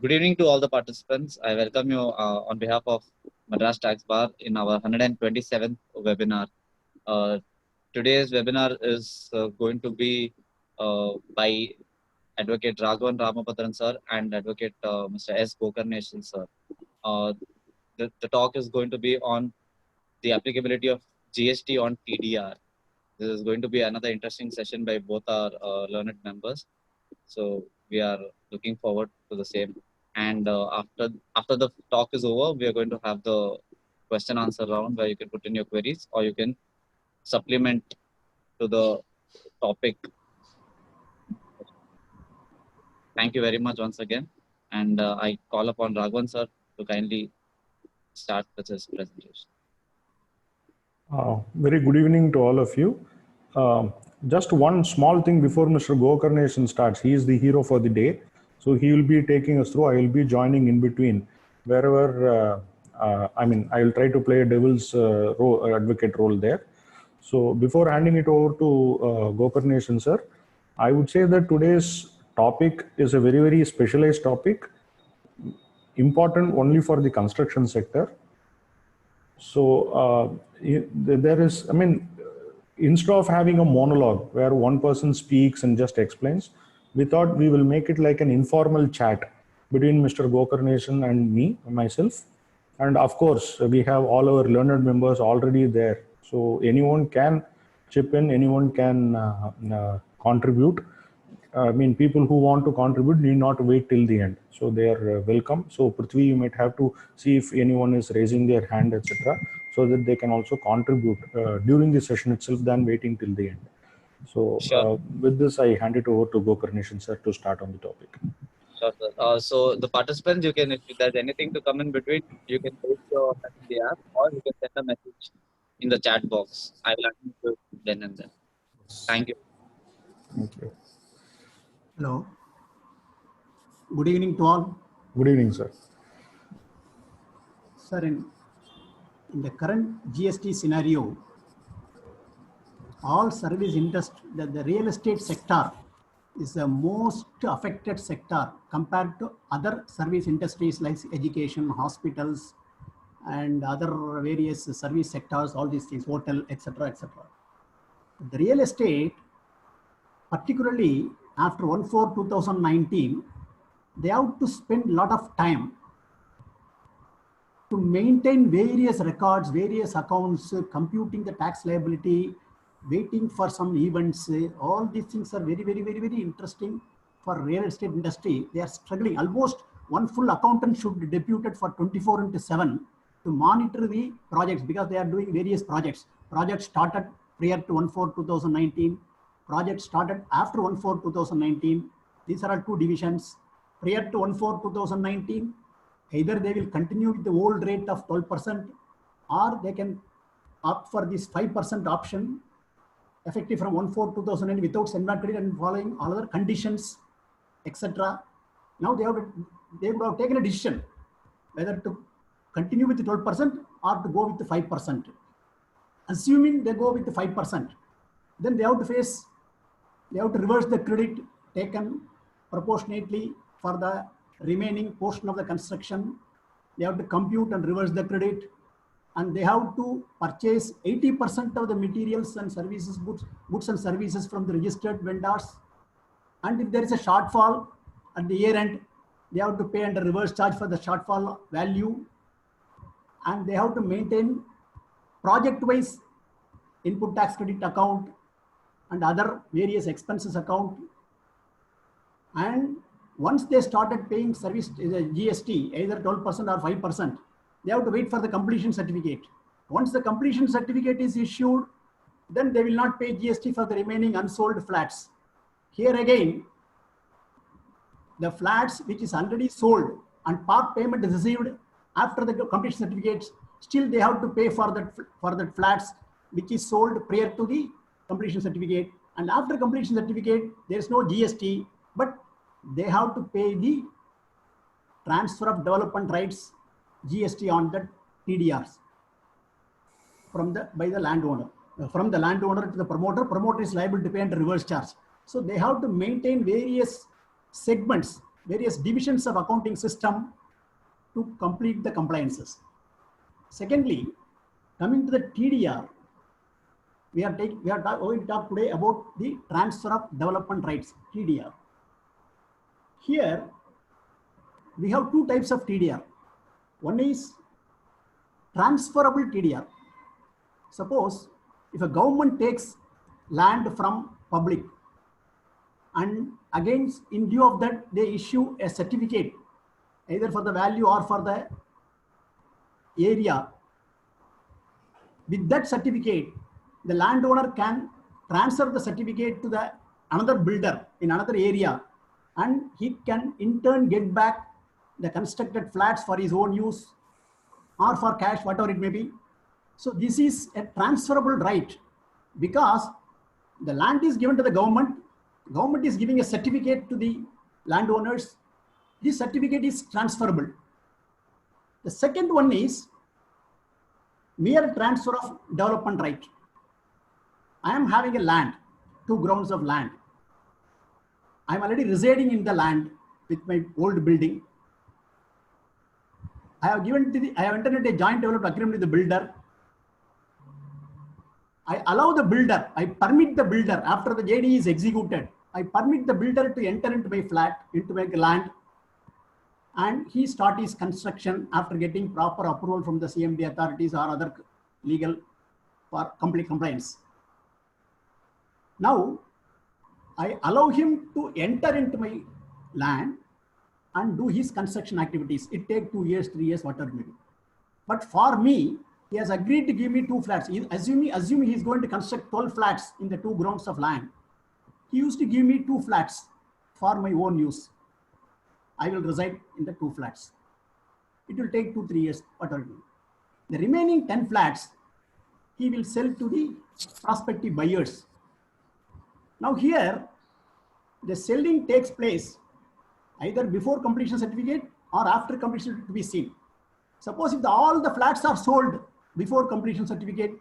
Good evening to all the participants. I welcome you on behalf of Madras Tax Bar in our 127th webinar. Uh, Today's webinar is going to be by Advocate Raghavan Ramapatran sir and Advocate Mr. S. Gokarnation sir. Uh, the talk is going to be on the applicability of GST on TDR. This is going to be another interesting session by both our learned members. So we are looking forward to the same. And after the talk is over, we are going to have the question answer round where you can put in your queries or you can supplement to the topic. Thank you very much once again. And I call upon Raghavan sir to kindly start with his presentation. Very good evening to all of you. Just one small thing before Mr. Gokarnation starts. He is the hero for the day. So he will be taking us through. I will be joining in between wherever, I will try to play a devil's advocate role there. So before handing it over to Gokarnation sir, I would say that today's topic is a very, very specialized topic, important only for the construction sector. So there is, instead of having a monologue where one person speaks and just explains, we thought we will make it like an informal chat between Mr. Gokarnation and myself. And of course, we have all our learned members already there. So anyone can chip in, anyone can contribute. People who want to contribute need not wait till the end. So they are welcome. So Prithvi, you might have to see if anyone is raising their hand, etc., so that they can also contribute during the session itself than waiting till the end. So Sure. With this, I hand it over to Gokarnation sir to start on the topic. Sure, sir. So the participants, you can, if there's anything to come in between, you can raise your hand in the app or you can send a message in the chat box. I will attend to it then and then. Thank you. Thank you. Hello. Good evening to all. Good evening, sir. Sir, in the current GST scenario, all service industry, the real estate sector is the most affected sector compared to other service industries like education, hospitals, and other various service sectors, all these things, hotel, etc., etc. The real estate, particularly after 1/4/2019, they have to spend a lot of time to maintain various records, various accounts, computing the tax liability, waiting for some events. All these things are very, very, very, very interesting for real estate industry. They are struggling. Almost one full accountant should be deputed for 24/7 to monitor the projects because they are doing various projects. Projects started prior to 1/4/2019. Projects started after 1/4/2019. These are all two divisions. Prior to 1/4/2019, either they will continue with the old rate of 12% or they can opt for this 5% option effective from 1/4/2009 without send-back credit and following all other conditions, etc. Now they would have taken a decision whether to continue with the 12% or to go with the 5%. Assuming they go with the 5%, then they have to reverse the credit taken proportionately for the remaining portion of the construction. They have to compute and reverse the credit, and they have to purchase 80% of the materials and services, goods and services from the registered vendors. And if there is a shortfall at the year end, they have to pay under reverse charge for the shortfall value. And they have to maintain project-wise input tax credit account and other various expenses account. And once they started paying service GST, either 12% or 5%, they have to wait for the completion certificate. Once the completion certificate is issued, then they will not pay GST for the remaining unsold flats. Here again, the flats which is already sold and part payment is received after the completion certificates, still they have to pay for that flats which is sold prior to the completion certificate. And after completion certificate, there is no GST, but they have to pay the transfer of development rights GST on the TDRs by the landowner. From the landowner to the promoter is liable to pay under reverse charge. So they have to maintain various segments various divisions of accounting system to complete the compliances. Secondly, coming to the TDR, we are going to talk today about the transfer of development rights, TDR. Here, we have two types of TDR. One is transferable TDR. Suppose if a government takes land from public and against in lieu of that they issue a certificate either for the value or for the area. With that certificate, the landowner can transfer the certificate to the another builder in another area, and he can in turn get back the constructed flats for his own use or for cash, whatever it may be. So this is a transferable right because the land is given to the government. Government is giving a certificate to the landowners. This certificate is transferable. The second one is mere transfer of development right. I am having a land, 2 grounds of land. I am already residing in the land with my old building. I have entered into a joint development agreement with the builder. I allow the builder, I permit the builder after the JD is executed, I permit the builder to enter into my flat, into my land, and he start his construction after getting proper approval from the CMD authorities or other legal for complete compliance. Now, I allow him to enter into my land and do his construction activities. It takes 2 years, 3 years, whatever it may be. But for me, he has agreed to give me 2 flats. Assuming he is going to construct 12 flats in the 2 grounds of land. He used to give me 2 flats for my own use. I will reside in the 2 flats. It will take 2-3 years, whatever it may be. The remaining 10 flats, he will sell to the prospective buyers. Now here, the selling takes place either before completion certificate or after completion to be seen. Suppose if all the flats are sold before completion certificate,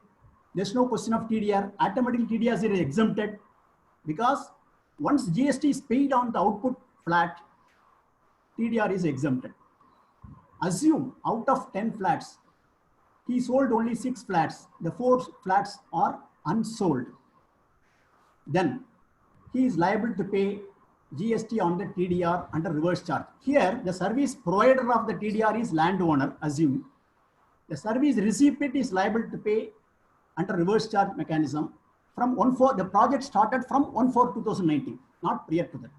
there's no question of TDR. Automatically TDR is exempted because once GST is paid on the output flat, TDR is exempted. Assume out of 10 flats, he sold only 6 flats. The 4 flats are unsold. Then he is liable to pay GST on the TDR under reverse charge. Here, the service provider of the TDR is landowner, assume. The service recipient is liable to pay under reverse charge mechanism from 1/4, the project started from 1/4/2019, not prior to that.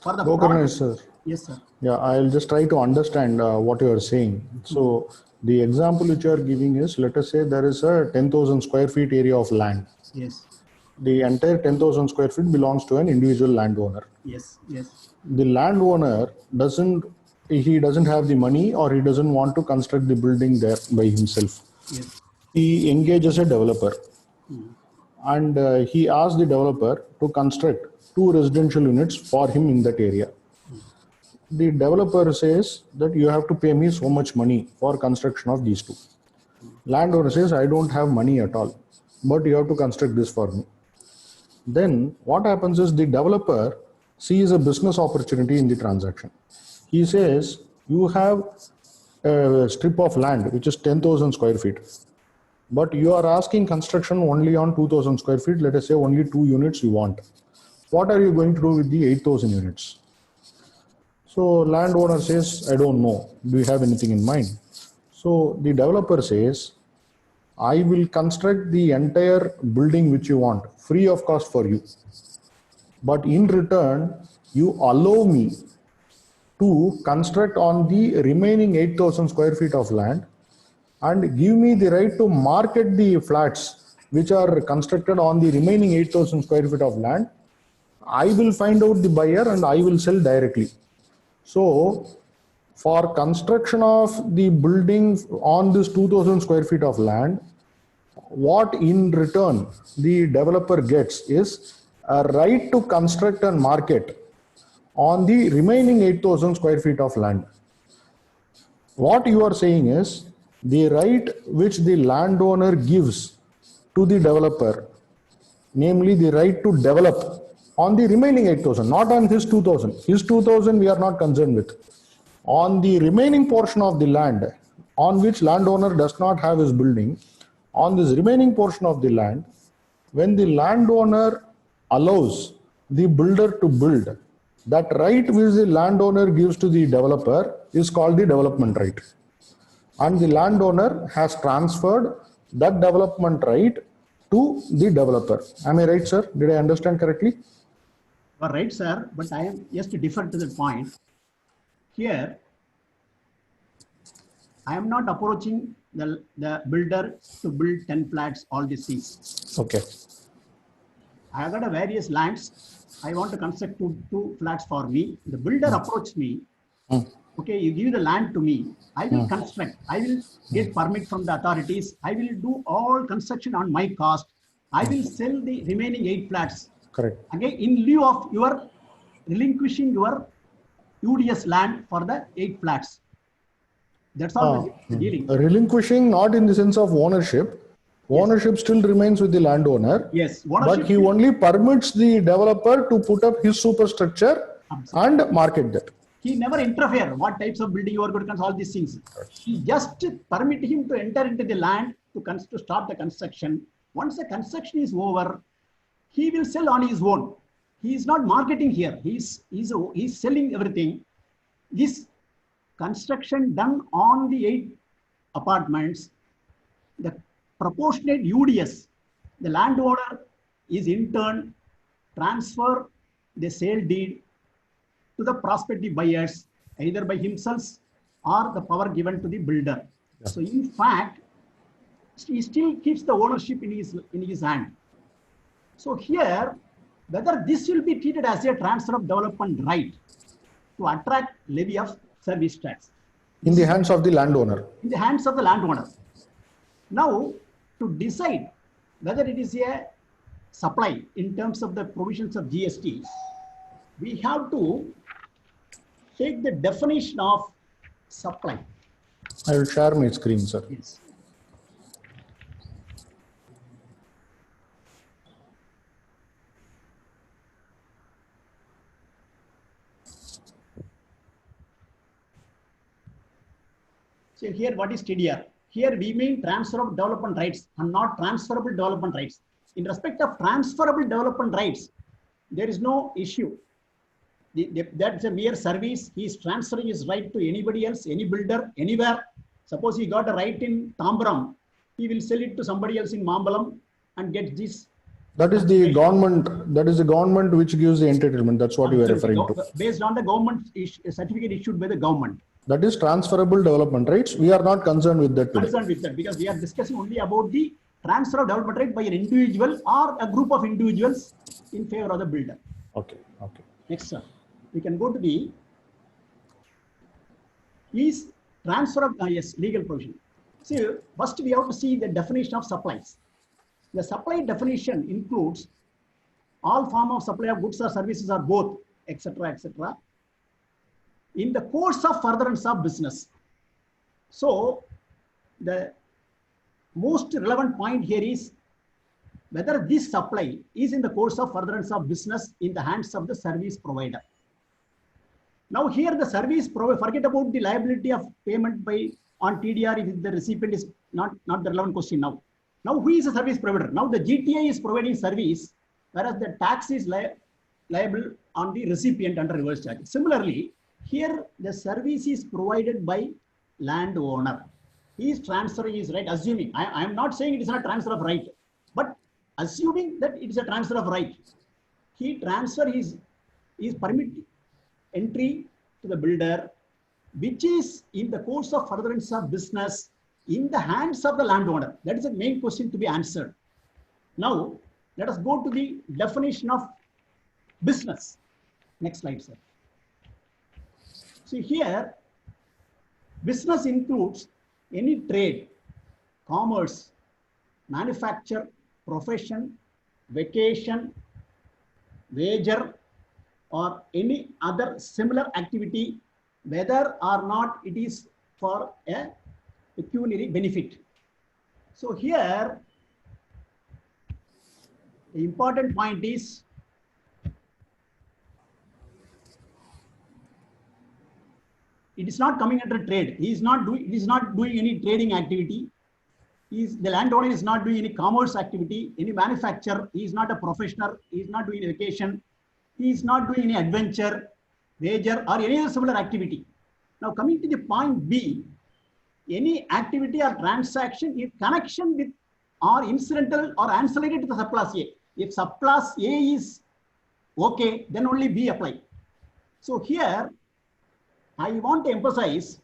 For the Gokarnesh, sir. Yes, sir. Yeah, I'll just try to understand what you are saying. So the example which you are giving is, let us say there is a 10,000 square feet area of land. Yes. The entire 10,000 square feet belongs to an individual landowner. Yes, yes. The landowner doesn't have the money, or he doesn't want to construct the building there by himself. Yes. He engages a developer and he asks the developer to construct 2 residential units for him in that area. The developer says that you have to pay me so much money for construction of these 2. Landowner says, I don't have money at all, but you have to construct this for me. Then what happens is the developer sees a business opportunity in the transaction. He says, you have a strip of land which is 10,000 square feet, but you are asking construction only on 2,000 square feet. Let us say only 2 units you want. What are you going to do with the 8,000 units? So landowner says, I don't know. Do you have anything in mind? So the developer says, I will construct the entire building which you want, free of cost for you. But in return, you allow me to construct on the remaining 8,000 square feet of land and give me the right to market the flats which are constructed on the remaining 8,000 square feet of land. I will find out the buyer and I will sell directly. So for construction of the building on this 2,000 square feet of land, what in return the developer gets is a right to construct and market on the remaining 8,000 square feet of land. What you are saying is the right which the landowner gives to the developer, namely the right to develop On the remaining 8,000, not on his 2,000. His 2,000 we are not concerned with. On the remaining portion of the land on which landowner does not have his building, on this remaining portion of the land, when the landowner allows the builder to build, that right which the landowner gives to the developer is called the development right. And the landowner has transferred that development right to the developer. Am I right, sir? Did I understand correctly? You are right, sir, but I am just different to the point. Here, I am not approaching the builder to build 10 flats, all these things. Okay. I have got a various lands. I want to construct two flats for me. The builder approached me. Okay, you give the land to me. I will construct. I will get permit from the authorities. I will do all construction on my cost. I will sell the remaining 8 flats. Correct. Again, in lieu of your relinquishing your UDS land for the 8 flats. That's all the dealing. Relinquishing not in the sense of ownership. Ownership still remains with the landowner. Yes. But he only permits the developer to put up his superstructure and market that. He never interfere what types of building you are going to construct, all these things. He just permit him to enter into the land to start the construction. Once the construction is over, he will sell on his own. He is not marketing here. He's selling everything. This construction done on the 8 apartments, the proportionate UDS, the landowner is in turn transfer the sale deed to the prospective buyers, either by himself or the power given to the builder. Yeah. So in fact, he still keeps the ownership in his hand. So here, whether this will be treated as a transfer of development right to attract levy of service tax. In the hands of the landowner. In the hands of the landowner. Now, to decide whether it is a supply in terms of the provisions of GST, we have to take the definition of supply. I will share my screen, sir. Yes. So here, what is TDR? Here we mean transfer of development rights and not transferable development rights. In respect of transferable development rights, there is no issue. That's a mere service. He is transferring his right to anybody else, any builder, anywhere. Suppose he got a right in Tambaram, he will sell it to somebody else in Mambalam and get this. That is the government. That is the government which gives the entitlement. That's what you are referring to. Based on the government certificate issued by the government. That is transferable development rights. We are not concerned with that today. Concerned with that because we are discussing only about the transfer of development right by an individual or a group of individuals in favor of the builder. Okay. Okay. Next, sir. We can go to the transfer of legal provision. See, first we have to see the definition of supplies. The supply definition includes all form of supply of goods or services or both, etc., etc. in the course of furtherance of business. So, the most relevant point here is whether this supply is in the course of furtherance of business in the hands of the service provider. Now here the service provider, forget about the liability of payment by on TDR if the recipient is not the relevant question now. Now who is a service provider? Now the GTA is providing service, whereas the tax is liable on the recipient under reverse charge. Similarly, here the service is provided by landowner. He is transferring his right, assuming, I am not saying it is not transfer of right, but assuming that it is a transfer of right. He transfer his permit entry to the builder, which is in the course of furtherance of business in the hands of the landowner. That is the main question to be answered. Now, let us go to the definition of business. Next slide, sir. See here, business includes any trade, commerce, manufacture, profession, vacation, wager, or any other similar activity, whether or not it is for a pecuniary benefit. So here, the important point is it is not coming under trade. He is not doing any trading activity. The landowner is not doing any commerce activity, any manufacture. He is not a professional. He is not doing vacation. He is not doing any adventure, wager, or any other similar activity. Now coming to the point B, any activity or transaction in connection with or incidental or ancillary to the subclass A. If subclass A is okay, then only B apply. So here, I want to emphasize,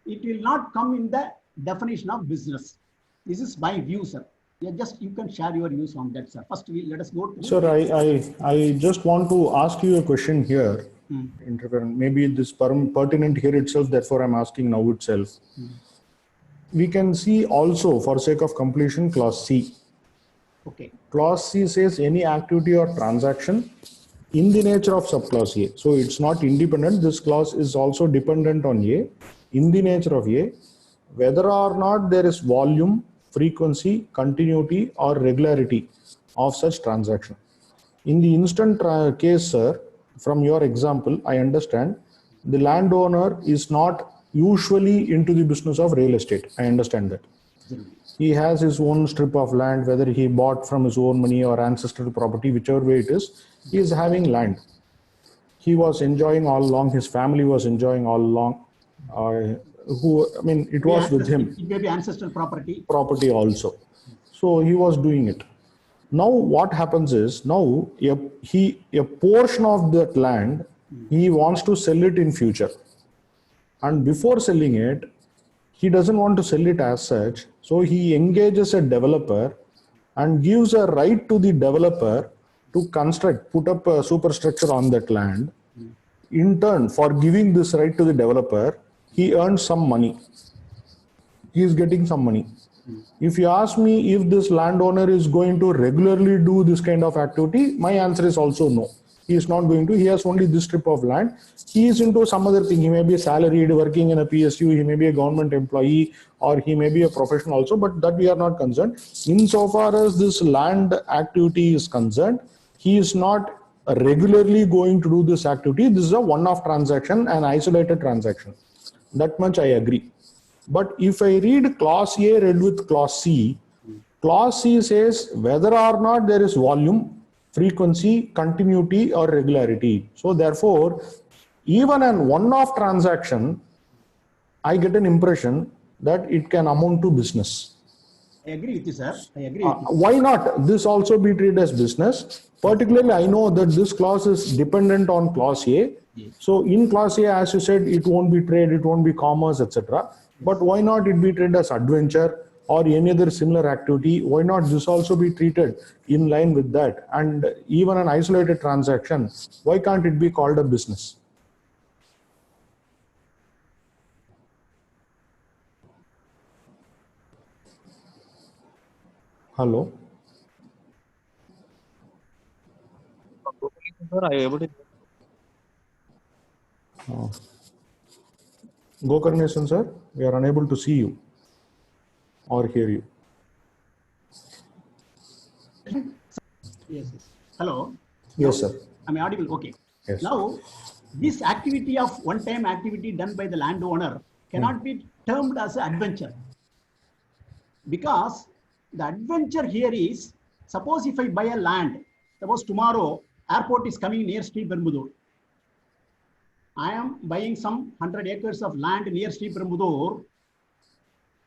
it will not come in the definition of business. This is my view, sir. You can share your views on that, sir. First, let us go to. Sir, I just want to ask you a question here. Maybe this pertinent here itself, therefore I'm asking now itself. We can see also, for sake of completion, clause C. Okay. Clause C says any activity or transaction in the nature of subclass A. So it's not independent. This clause is also dependent on A, in the nature of A, whether or not there is volume, frequency, continuity, or regularity of such transaction. In the instant case, sir, from your example, I understand the landowner is not usually into the business of real estate. I understand that. He has his own strip of land, whether he bought from his own money or ancestral property, whichever way it is, he is having land. He was enjoying all along, his family was enjoying all along. It was with him. It may be ancestral property. Property also. So he was doing it. Now what happens is, now a portion of that land, he wants to sell it in future. And before selling it, he doesn't want to sell it as such. So he engages a developer and gives a right to the developer to construct, put up a superstructure on that land. In turn, for giving this right to the developer, he earns some money. He is getting some money. If you ask me if this landowner is going to regularly do this kind of activity, my answer is also no. He is not going to. He has only this strip of land. He is into some other thing. He may be salaried, working in a PSU. He may be a government employee, or he may be a professional also, but that we are not concerned. Insofar as this land activity is concerned, he is not regularly going to do this activity. This is a one-off transaction, an isolated transaction. That much I agree. But if I read clause A read with clause C says whether or not there is volume, frequency, continuity, or regularity. So therefore, even an one-off transaction, I get an impression that it can amount to business. I agree with you, sir. I agree with you. Why not this also be treated as business? Particularly, I know that this clause is dependent on clause A. Yes. So in clause A, as you said, it won't be trade, it won't be commerce, etc. But why not it be treated as adventure or any other similar activity? Why not this also be treated in line with that? And even an isolated transaction, why can't it be called a business? Hello? Are you able to? Gokarnesan, sir, we are unable to see you or hear you. Yes. Hello. Yes, sir. Am I audible? Okay. Yes. Now, this activity of one-time activity done by the landowner cannot be termed as an adventure, because the adventure here is, suppose if I buy a land, suppose tomorrow airport is coming near Sri Perumbudur. I am buying some 100 acres of land near Sri Perumbudur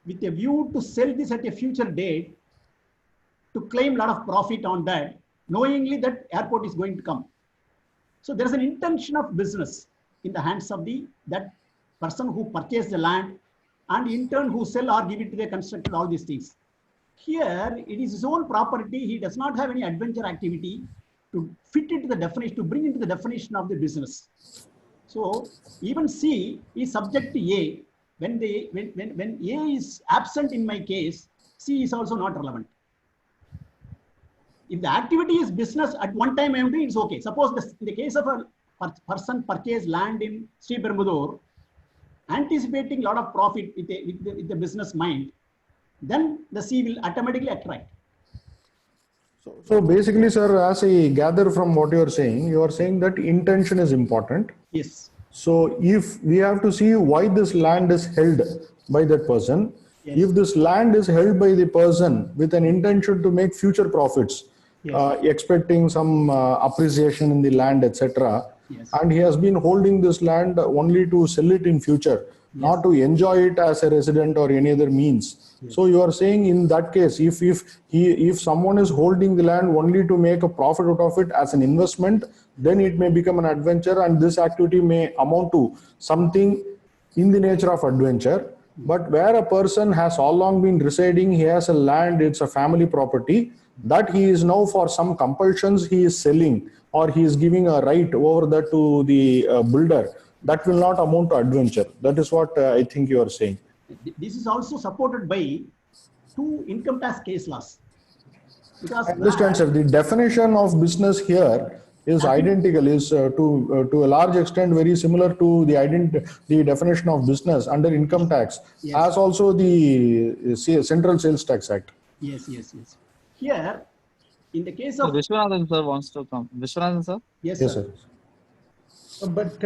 with a view to sell this at a future date to claim a lot of profit on that, knowingly that airport is going to come. So there is an intention of business in the hands of that person who purchased the land, and in turn who sell or give it to the constructor, all these things. Here, it is his own property. He does not have any adventure activity to fit into the definition, to bring into the definition of the business. So even C is subject to A. When A is absent in my case, C is also not relevant. If the activity is business at one time I am doing, it's okay. Suppose in the case of a person purchased land in Sri Perumbudur, anticipating a lot of profit with the business mind, then the C will automatically attract. So basically, sir, as I gather from what you are saying that intention is important. Yes. So if we have to see why this land is held by that person, Yes. if this land is held by the person with an intention to make future profits, Yes. expecting some appreciation in the land, etc., Yes. and he has been holding this land only to sell it in future, not to enjoy it as a resident or any other means. So you are saying in that case, if someone is holding the land only to make a profit out of it as an investment, then it may become an adventure, and this activity may amount to something in the nature of adventure. But where a person has all along been residing, he has a land, it's a family property, that he is now for some compulsions he is selling, or he is giving a right over that to the builder, that will not amount to adventure. That is what I think you are saying. This is also supported by two income tax case laws. Because I understand, sir. The definition of business here is identical, is to a large extent very similar to the definition of business under income tax, Yes. as also the Central Sales Tax Act. Yes, yes, yes. Here, in the case So of Vishwanathan sir wants to come. Vishwanathan sir? yes, Yes, sir. sir. But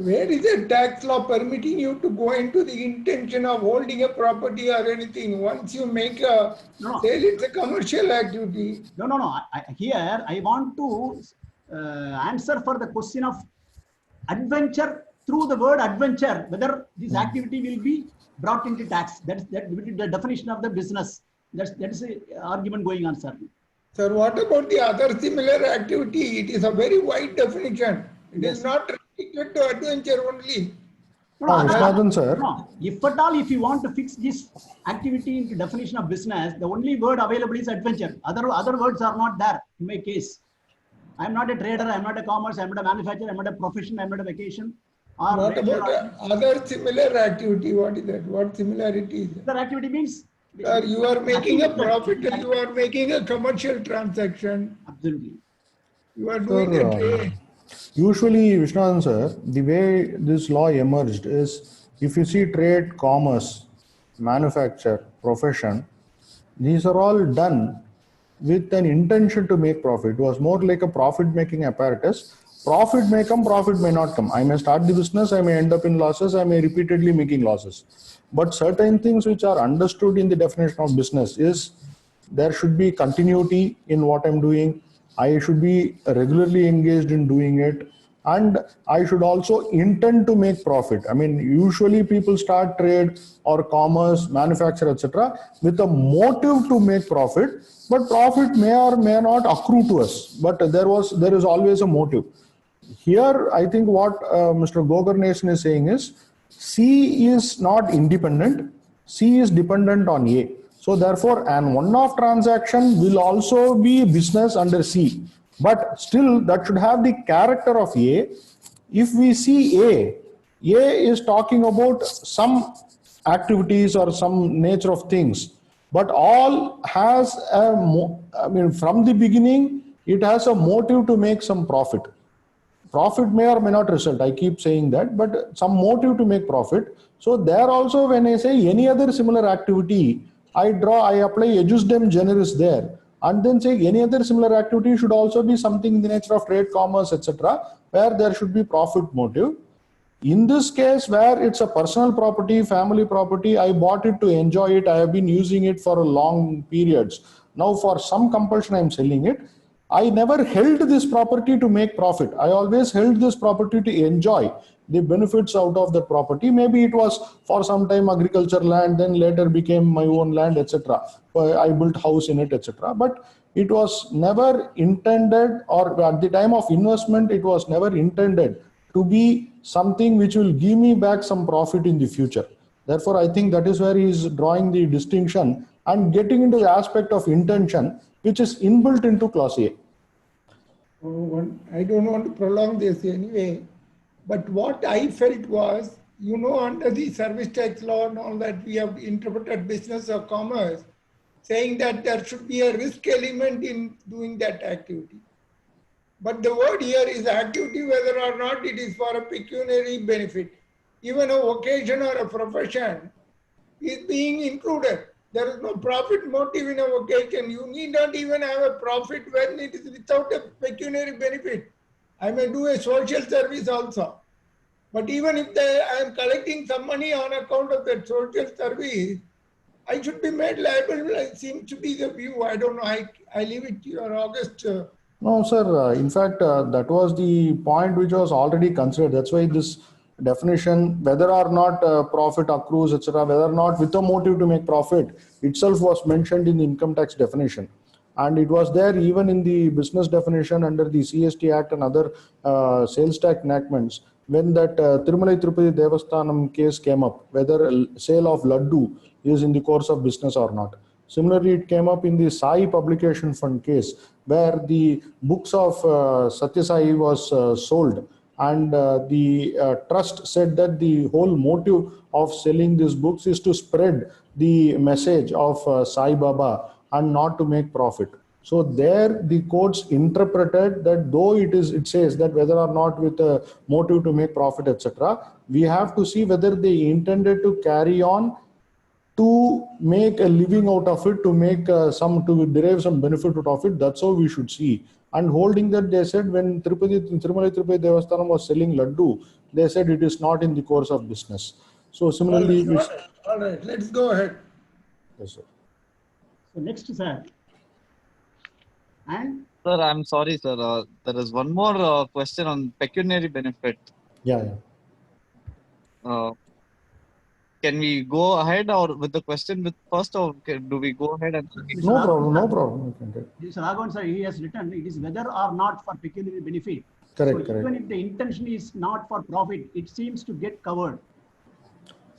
where is the tax law permitting you to go into the intention of holding a property or anything? Once you make a No. sale, it's a commercial activity. No. Here, I want to answer for the question of adventure through the word adventure, whether this activity will be brought into tax. That will be the definition of the business. That is a argument going on, sir. Sir, what about the other similar activity? It is a very wide definition. It Yes. is not restricted to adventure only. Vishwanathan, sir. No. If at all, if you want to fix this activity into definition of business, the only word available is adventure. Other words are not there in my case. I am not a trader, I am not a commerce, I am not a manufacturer, I am not a profession, I am not a vacation. Or What about other similar activity? What is that? What similarity is that? other activity means? Sir, you are making a Nothing is profit, that- you are making a commercial transaction, Absolutely. you are doing a trade. Usually, Vishwanathan, sir, the way this law emerged is, if you see trade, commerce, manufacture, profession, these are all done with an intention to make profit. It was more like a profit-making apparatus. Profit may come, profit may not come. I may start the business, I may end up in losses, I may repeatedly making losses. But certain things which are understood in the definition of business is there should be continuity in what I'm doing. I should be regularly engaged in doing it. And I should also intend to make profit. I mean, usually people start trade or commerce, manufacture, etc., with a motive to make profit, but profit may or may not accrue to us. But there is always a motive. Here, I think what Mr. Gokarnesan is saying is, C is not independent. C is dependent on A. So therefore, an one-off transaction will also be business under C. But still, that should have the character of A. If we see A is talking about some activities or some nature of things. But all has from the beginning, it has a motive to make some profit. Profit may or may not result, I keep saying that, but some motive to make profit. So there also, when I say any other similar activity, I apply ejusdem generis there, and then say any other similar activity should also be something in the nature of trade, commerce, etc., where there should be profit motive. In this case, where it's a personal property, family property, I bought it to enjoy it, I have been using it for long periods. Now for some compulsion, I'm selling it. I never held this property to make profit. I always held this property to enjoy the benefits out of the property. Maybe it was for some time agriculture land, then later became my own land, etc. I built house in it, etc. But it was never intended, or at the time of investment, it was never intended to be something which will give me back some profit in the future. Therefore, I think that is where he is drawing the distinction and getting into the aspect of intention, which is inbuilt into clause A. I don't want to prolong this anyway, but what I felt was, under the service tax law and all that, we have interpreted business or commerce, saying that there should be a risk element in doing that activity. But the word here is activity, whether or not it is for a pecuniary benefit. Even a vocation or a profession is being included. There is no profit motive in a vocation. You need not even have a profit when it is without a pecuniary benefit. I may do a social service also. But even if I am collecting some money on account of that social service, I should be made liable. It seems to be the view. I don't know. I leave it to your August. No, sir. In fact, that was the point which was already considered. That's why this definition, whether or not profit accrues, etc., whether or not with a motive to make profit, itself was mentioned in the income tax definition. And it was there even in the business definition under the CST Act and other sales tax enactments. When that Tirumalai Tirupati Devasthanam case came up, whether sale of laddu is in the course of business or not. Similarly, it came up in the Sai Publication Fund case, where the books of Satya Sai was sold, and the trust said that the whole motive of selling these books is to spread the message of Sai Baba and not to make profit. So there the courts interpreted that though it says that whether or not with a motive to make profit, etc., we have to see whether they intended to carry on to make a living out of it, to make to derive some benefit out of it. That's how we should see. And holding that, they said when Tirumalai Tirupati Devasthanam was selling laddu, they said it is not in the course of business. So similarly, All right, let's go ahead. yes, sir. So next, sir. And Sir, I'm sorry, sir. There is one more question on pecuniary benefit. Yeah. Can we go ahead or with the question with first, or do we go ahead and? No problem. This Raghavan sir, he has written it is whether or not for pecuniary benefit. Correct. Even if the intention is not for profit, it seems to get covered.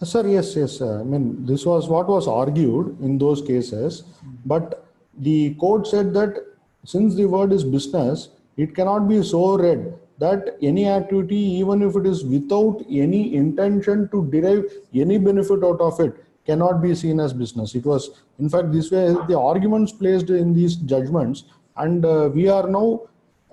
Sir, yes. I mean, this was what was argued in those cases, but the court said that since the word is business, it cannot be so read that any activity, even if it is without any intention to derive any benefit out of it, cannot be seen as business. It was, in fact, this way the arguments placed in these judgments, and we are now.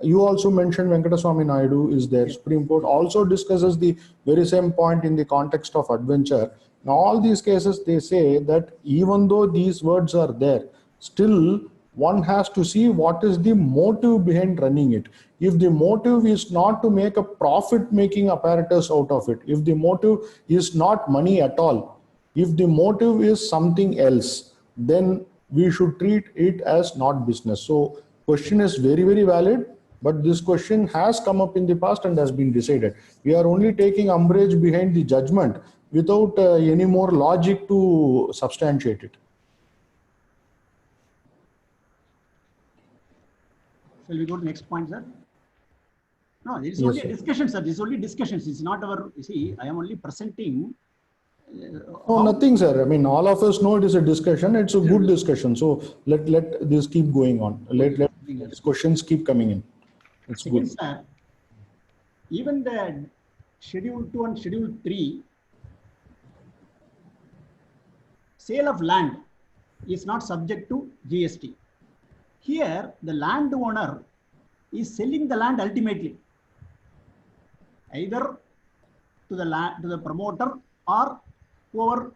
You also mentioned Venkataswamy Naidu is there. Supreme Court also discusses the very same point in the context of adventure. Now, all these cases, they say that even though these words are there, still one has to see what is the motive behind running it. If the motive is not to make a profit-making apparatus out of it, if the motive is not money at all, if the motive is something else, then we should treat it as not business. So, question is very, very valid. But this question has come up in the past and has been decided. We are only taking umbrage behind the judgment without any more logic to substantiate it. Shall we go to the next point, sir? No, this is only a discussion, sir. This is only discussions. It's not our, you see, I am only presenting. No, nothing, sir. I mean, all of us know it is a discussion. It's a good discussion. So let this keep going on. Let these questions keep coming in. It's good. Sir, even the Schedule 2 and Schedule 3, sale of land is not subject to GST. Here, the landowner is selling the land ultimately, either to the promoter or whoever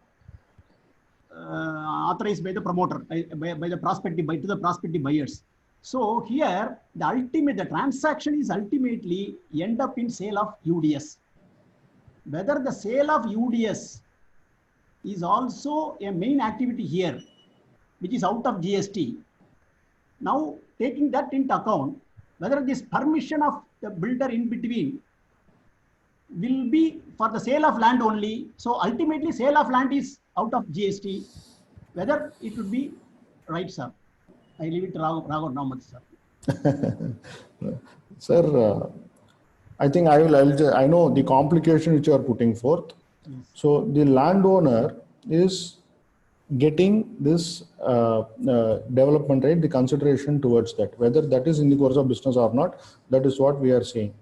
authorized by the promoter, by the prospective to the prospective buyers. So here, the transaction is ultimately end up in sale of UDS. Whether the sale of UDS is also a main activity here, which is out of GST. Now, taking that into account, whether this permission of the builder in between will be for the sale of land only. So ultimately, sale of land is out of GST. Whether it would be right, sir. I leave it to Raghav Namat, sir. Sir, I think I know the complication which you are putting forth. Yes. So the landowner is getting this development right, the consideration towards that, whether that is in the course of business or not, that is what we are saying.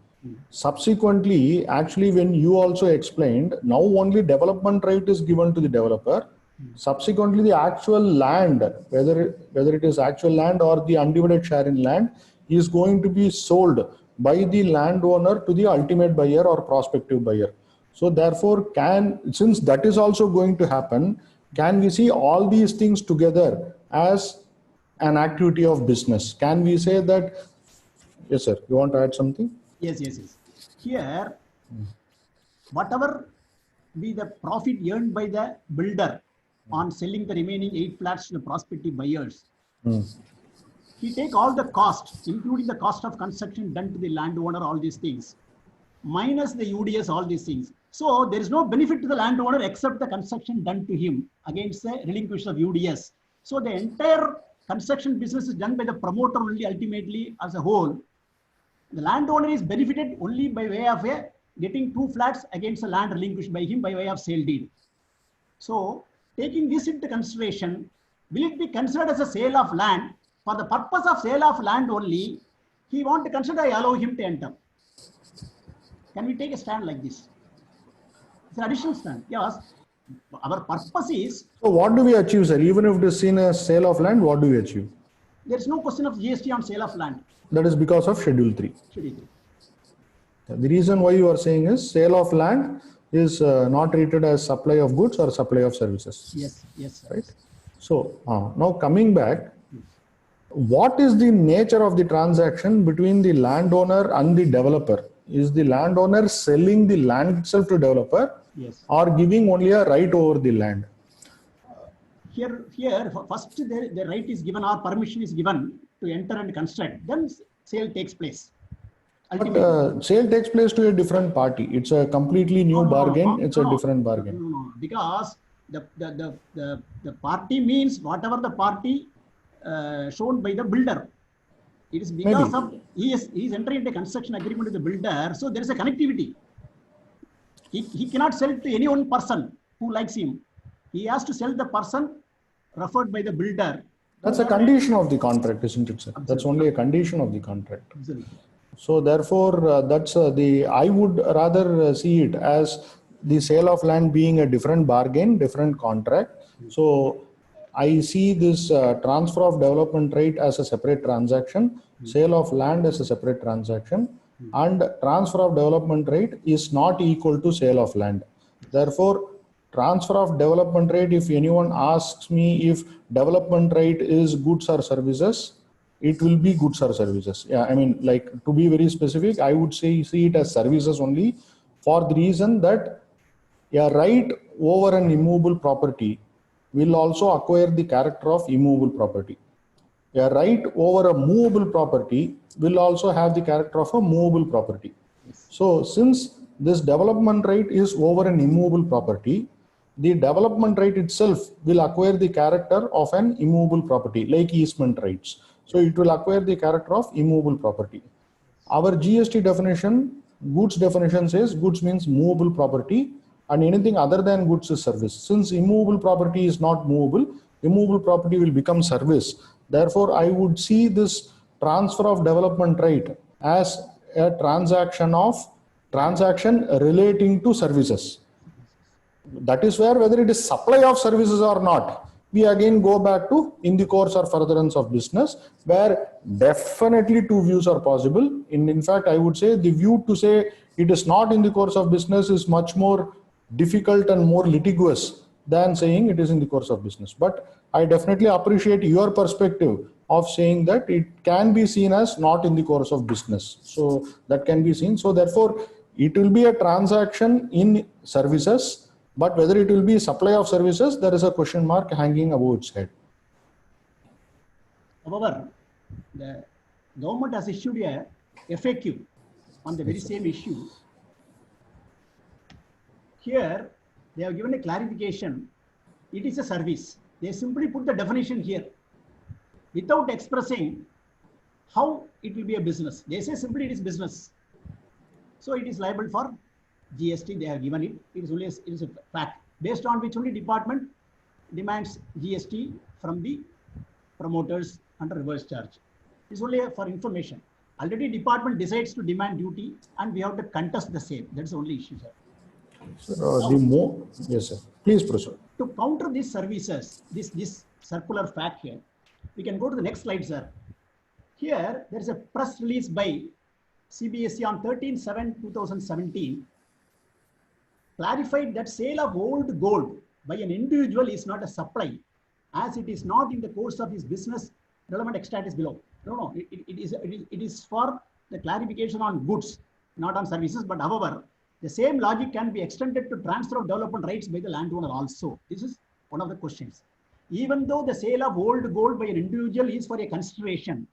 Subsequently, actually, when you also explained, now only development right is given to the developer. Subsequently, the actual land, whether it is actual land or the undivided share in land, is going to be sold by the landowner to the ultimate buyer or prospective buyer. So therefore, since that is also going to happen, can we see all these things together as an activity of business? Can we say that? Yes, sir. You want to add something? Yes. Here, whatever be the profit earned by the builder on selling the remaining 8 flats to the prospective buyers, he take all the cost, including the cost of construction done to the landowner, all these things, minus the UDS, all these things. So there is no benefit to the landowner except the construction done to him against the relinquishment of UDS. So the entire construction business is done by the promoter only ultimately as a whole. The landowner is benefited only by way of getting 2 flats against the land relinquished by him by way of sale deed. So taking this into consideration, will it be considered as a sale of land? For the purpose of sale of land only, he want to consider, I allow him to enter. Can we take a stand like this? It's an additional stand. Yes. Our purpose is. So what do we achieve, sir? Even if it is seen as sale of land, what do we achieve? There is no question of GST on sale of land. That is because of Schedule 3. Schedule 3. The reason why you are saying is sale of land is not treated as supply of goods or supply of services. Yes, yes. Sir. Right. So now coming back, what is the nature of the transaction between the landowner and the developer? Is the landowner selling the land itself to developer, yes, or giving only a right over the land? Here, first the right is given or permission is given to enter and construct. Then sale takes place. But sale takes place to a different party. It's a completely new bargain. It's a different bargain. No, because the party means whatever the party shown by the builder. It is because of he is entering into a construction agreement with the builder, so there is a connectivity. He cannot sell to any one person who likes him. He has to sell the person referred by the builder. That's a condition of the contract, isn't it, sir? Absolutely. That's only a condition of the contract. Absolutely. So therefore, that's I would rather see it as the sale of land being a different bargain, different contract. So I see this transfer of development right as a separate transaction, sale of land as a separate transaction, and transfer of development right is not equal to sale of land. Therefore, transfer of development right, if anyone asks me if development right is goods or services, it will be goods or services. Yeah, I mean, like, to be very specific, I would say see it as services only, for the reason that a right over an immovable property will also acquire the character of immovable property. A right over a movable property will also have the character of a movable property. So since this development right is over an immovable property, the development right itself will acquire the character of an immovable property, like easement rights. So it will acquire the character of immovable property. Our GST definition, goods definition says goods means movable property, and anything other than goods is service. Since immovable property is not movable, immovable property will become service. Therefore, I would see this transfer of development right as a transaction relating to services. That is where, whether it is supply of services or not, we again go back to in the course or furtherance of business, where definitely two views are possible. In fact, I would say the view to say it is not in the course of business is much more difficult and more litigious than saying it is in the course of business. But I definitely appreciate your perspective of saying that it can be seen as not in the course of business. So that can be seen. So therefore, it will be a transaction in services, but whether it will be supply of services, there is a question mark hanging above its head. However, the government has issued a FAQ on the very same issue. Here, they have given a clarification. It is a service. They simply put the definition here without expressing how it will be a business. They say simply it is business. So it is liable for GST. They have given it. It is only it is a fact based on which only department demands GST from the promoters under reverse charge. It is only for information. Already department decides to demand duty, and we have to contest the same. That's the only issue, sir. Yes, sir. Please proceed. To counter these services, this circular fact here, we can go to the next slide, sir. Here, there is a press release by CBSE on 13/7/2017, clarified that sale of old gold by an individual is not a supply, as it is not in the course of his business. Relevant extract is below. No, it is for the clarification on goods, not on services. But however, The same logic can be extended to transfer of development rights by the landowner also. This is one of the questions. Even though the sale of old gold by an individual is for a consideration,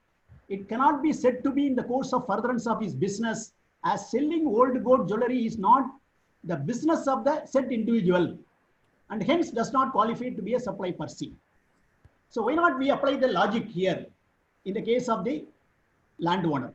it cannot be said to be in the course of furtherance of his business, as selling old gold jewelry is not the business of the said individual and hence does not qualify to be a supply per se. So why not we apply the logic here in the case of the landowner?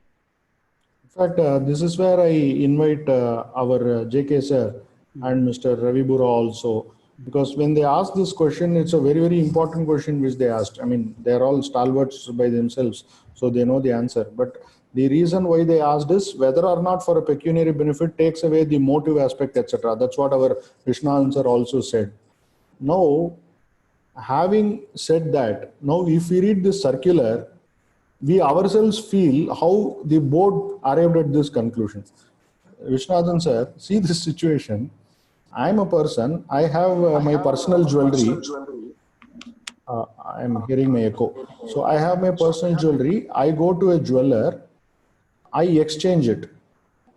In fact, this is where I invite our JK sir and Mr. Ravi Bura also, because when they ask this question, it's a very, very important question which they asked. I mean, they're all stalwarts by themselves, so they know the answer. But the reason why they asked is whether or not for a pecuniary benefit takes away the motive aspect, etc. That's what our Vishnu sir also said. Now, having said that, now if we read this circular, we ourselves feel how the board arrived at this conclusion. Vishnadhan sir, see this situation. I'm a person, I have my personal jewelry. I'm hearing my echo. So I have my personal jewelry. I go to a jeweler, I exchange it.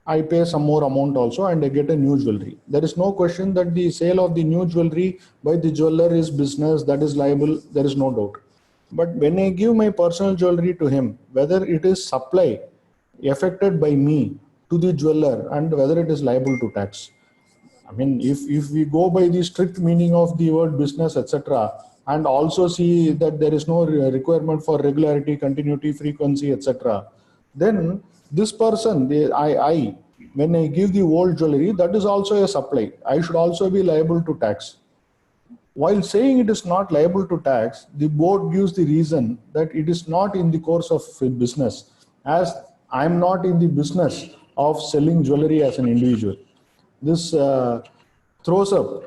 I pay some more amount also and I get a new jewelry. There is no question that the sale of the new jewelry by the jeweler is business, that is liable, there is no doubt. But when I give my personal jewelry to him, whether it is supply affected by me to the jeweler and whether it is liable to tax. I mean, if we go by the strict meaning of the word business, etc., and also see that there is no requirement for regularity, continuity, frequency, etc., then this person, when I give the old jewelry, that is also a supply. I should also be liable to tax. While saying it is not liable to tax, the board gives the reason that it is not in the course of business, as I am not in the business of selling jewelry as an individual. This throws up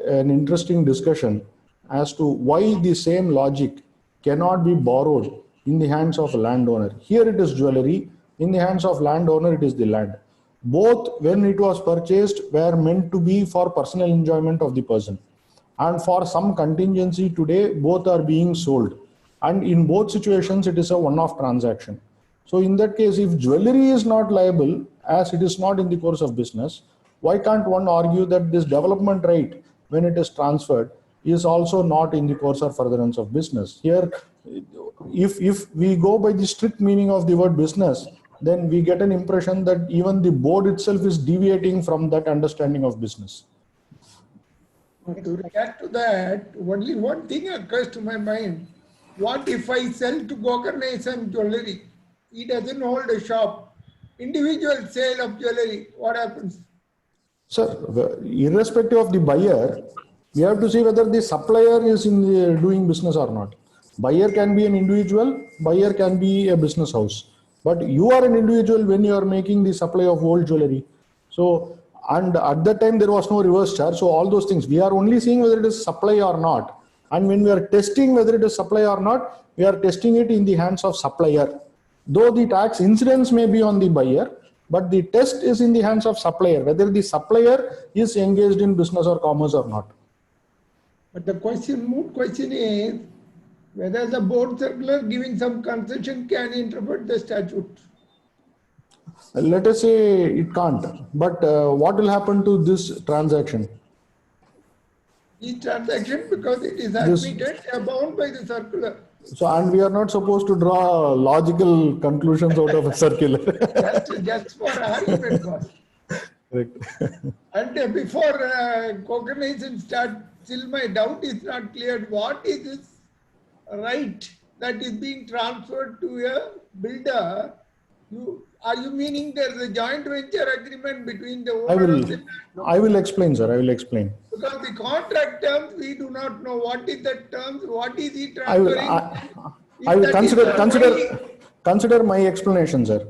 an interesting discussion as to why the same logic cannot be borrowed in the hands of a landowner. Here it is jewelry, in the hands of landowner it is the land. Both, when it was purchased, were meant to be for personal enjoyment of the person. And for some contingency today, both are being sold. And in both situations, it is a one-off transaction. So in that case, if jewelry is not liable, as it is not in the course of business, why can't one argue that this development right, when it is transferred, is also not in the course or furtherance of business? Here, if we go by the strict meaning of the word business, then we get an impression that even the board itself is deviating from that understanding of business. To react to that, only one thing occurs to my mind. What if I sell to Gokarnation jewelry? He doesn't hold a shop. Individual sale of jewelry, what happens? Sir, irrespective of the buyer, we have to see whether the supplier is in the doing business or not. Buyer can be an individual, buyer can be a business house. But you are an individual when you are making the supply of old jewelry. So, and at that time there was no reverse charge. So all those things, we are only seeing whether it is supply or not. And when we are testing whether it is supply or not, we are testing it in the hands of supplier. Though the tax incidence may be on the buyer, but the test is in the hands of supplier, whether the supplier is engaged in business or commerce or not. But the moot question is whether the board circular giving some concession can interpret the statute. Let us say it can't, but what will happen to this transaction? This transaction, because it is admitted, they are bound by the circular. So, and we are not supposed to draw logical conclusions out of a circular. just for argument cost. Correct. And before Gokarnation starts, still my doubt is not cleared. What is this right that is being transferred to a builder? Are you meaning there is a joint venture agreement between the owner of the land? I will explain, sir. I will explain. Because the contract terms, we do not know what is the terms, what is he transferring. I will consider my explanation, sir.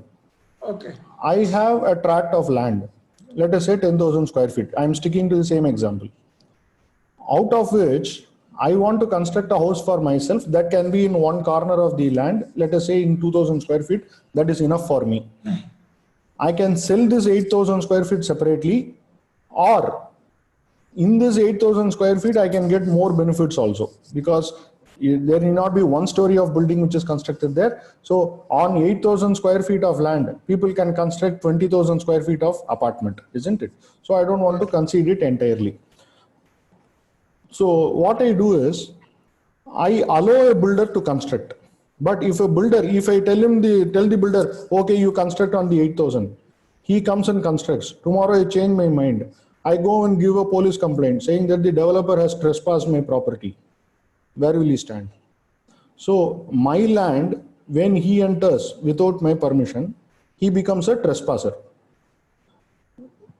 Okay. I have a tract of land, let us say 10,000 square feet. I am sticking to the same example. Out of which I want to construct a house for myself that can be in one corner of the land, let us say in 2,000 square feet, that is enough for me. I can sell this 8,000 square feet separately, or in this 8,000 square feet, I can get more benefits also, because there need not be one story of building which is constructed there. So on 8,000 square feet of land, people can construct 20,000 square feet of apartment, isn't it? So I don't want to concede it entirely. So what I do is, I allow a builder to construct. But if I tell the builder, okay, you construct on the 8,000, he comes and constructs. Tomorrow I change my mind. I go and give a police complaint saying that the developer has trespassed my property. Where will he stand? So my land, when he enters without my permission, he becomes a trespasser.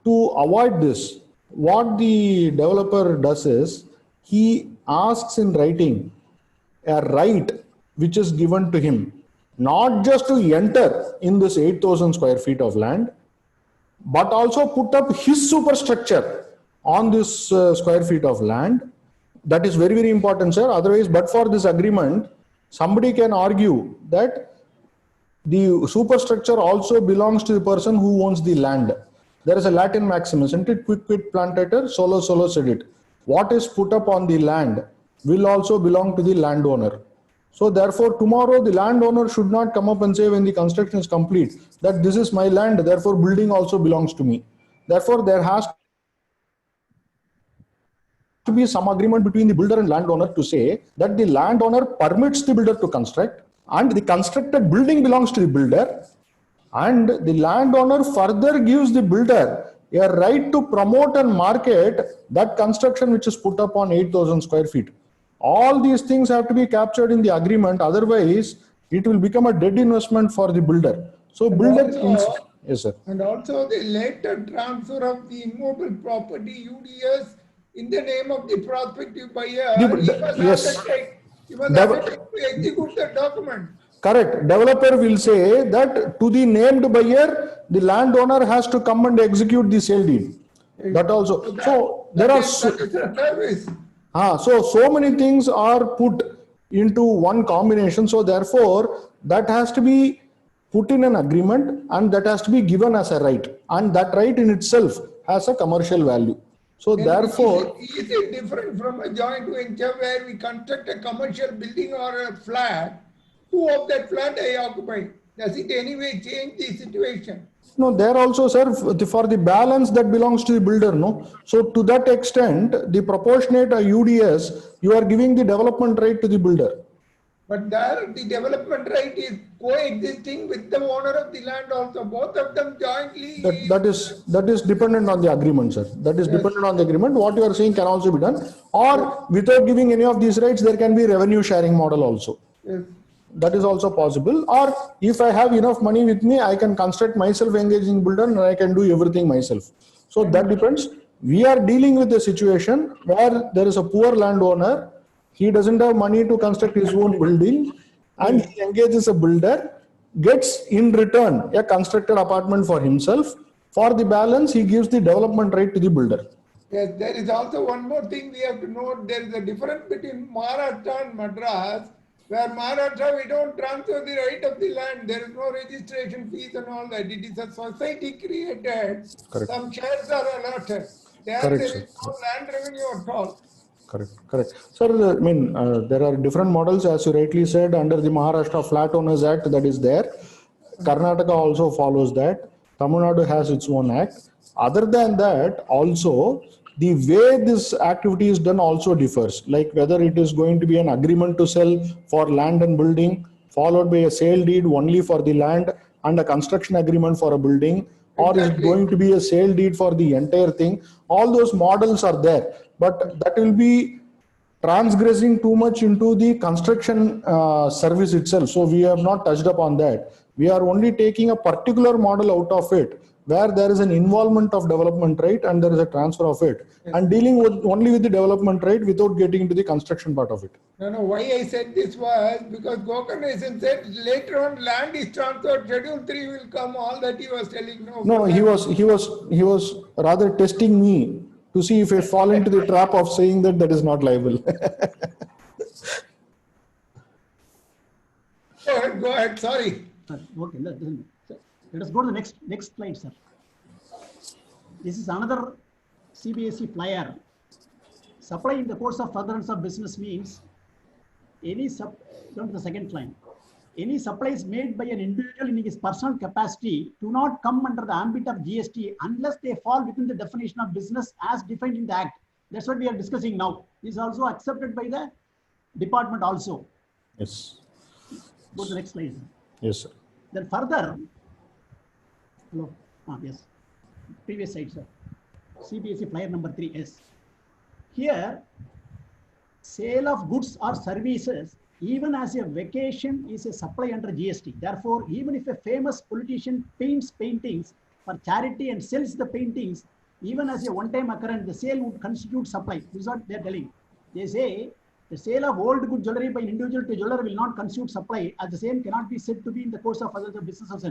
To avoid this, what the developer does is, he asks in writing a right which is given to him, not just to enter in this 8,000 square feet of land, but also put up his superstructure on this square feet of land. That is very, very important, sir. Otherwise, but for this agreement, somebody can argue that the superstructure also belongs to the person who owns the land. There is a Latin maxim, isn't it? Quid quid plantator, solo solo sedit. What is put up on the land will also belong to the landowner. So therefore, tomorrow the landowner should not come up and say when the construction is complete that this is my land, therefore building also belongs to me. Therefore, there has to be some agreement between the builder and landowner to say that the landowner permits the builder to construct and the constructed building belongs to the builder, and the landowner further gives the builder a right to promote and market that construction which is put up on 8,000 square feet. All these things have to be captured in the agreement, otherwise it will become a dead investment for the builder. So builder, yes sir. And also the later transfer of the immovable property UDS in the name of the prospective buyer, Yes. he was undertaken to execute the document. Correct. Developer will say that to the named buyer, the landowner has to come and execute the sale deed. That also. So there are so many things are put into one combination. So therefore, that has to be put in an agreement and that has to be given as a right. And that right in itself has a commercial value. So and therefore, is it different from a joint venture where we construct a commercial building or a flat? Two of that flat I occupy. Does it anyway change the situation? No, there also, sir, for the balance that belongs to the builder, no. So to that extent, the proportionate UDS, you are giving the development right to the builder. But there, the development right is coexisting with the owner of the land also. Both of them jointly. That is dependent on the agreement, sir. That is dependent on the agreement. What you are saying can also be done. Or without giving any of these rights, there can be revenue sharing model also. Yes. That is also possible. Or if I have enough money with me, I can construct myself engaging builder and I can do everything myself. So that depends. We are dealing with a situation where there is a poor landowner. He doesn't have money to construct his own building and he engages a builder, gets in return a constructed apartment for himself. For the balance, he gives the development right to the builder. Yes, there is also one more thing we have to note. There is a difference between Maharashtra and Madras, where Maharashtra we don't transfer the right of the land. There is no registration fees and all that. It is a society created. Correct. Some shares are allotted. There is no land revenue at all. Correct. Sir, I mean, there are different models, as you rightly said, under the Maharashtra Flat Owners Act that is there. Karnataka also follows that. Tamil Nadu has its own act. Other than that, also, the way this activity is done also differs. Like whether it is going to be an agreement to sell for land and building, followed by a sale deed only for the land and a construction agreement for a building, or is it going to be a sale deed for the entire thing? All those models are there. But that will be transgressing too much into the construction service itself. So we have not touched upon that. We are only taking a particular model out of it where there is an involvement of development right and there is a transfer of it, and dealing with only with the development right without getting into the construction part of it. No, why I said this was because Gokarnation said later on land is transferred, Schedule 3 will come, all that he was telling. No, he was rather testing me to see if I fall into the trap of saying that is not liable. Go ahead, sorry. Okay, let us go to the next slide, sir. This is another CBSE flyer. Supply in the course of furtherance of business means any come to the second line. Any supplies made by an individual in his personal capacity do not come under the ambit of GST unless they fall within the definition of business as defined in the Act. That's what we are discussing now. This is also accepted by the department also. Yes. Go to the next slide. Yes, sir. Then further, hello, yes, previous slide, sir. CBSE flyer number 3, yes. Here, sale of goods or services, even as a vacation, is a supply under GST. Therefore, even if a famous politician paints paintings for charity and sells the paintings, even as a one-time occurrence, the sale would constitute supply. This is what they are telling. They say the sale of old good jewelry by an individual to jeweler will not constitute supply, as the same cannot be said to be in the course of other businesses.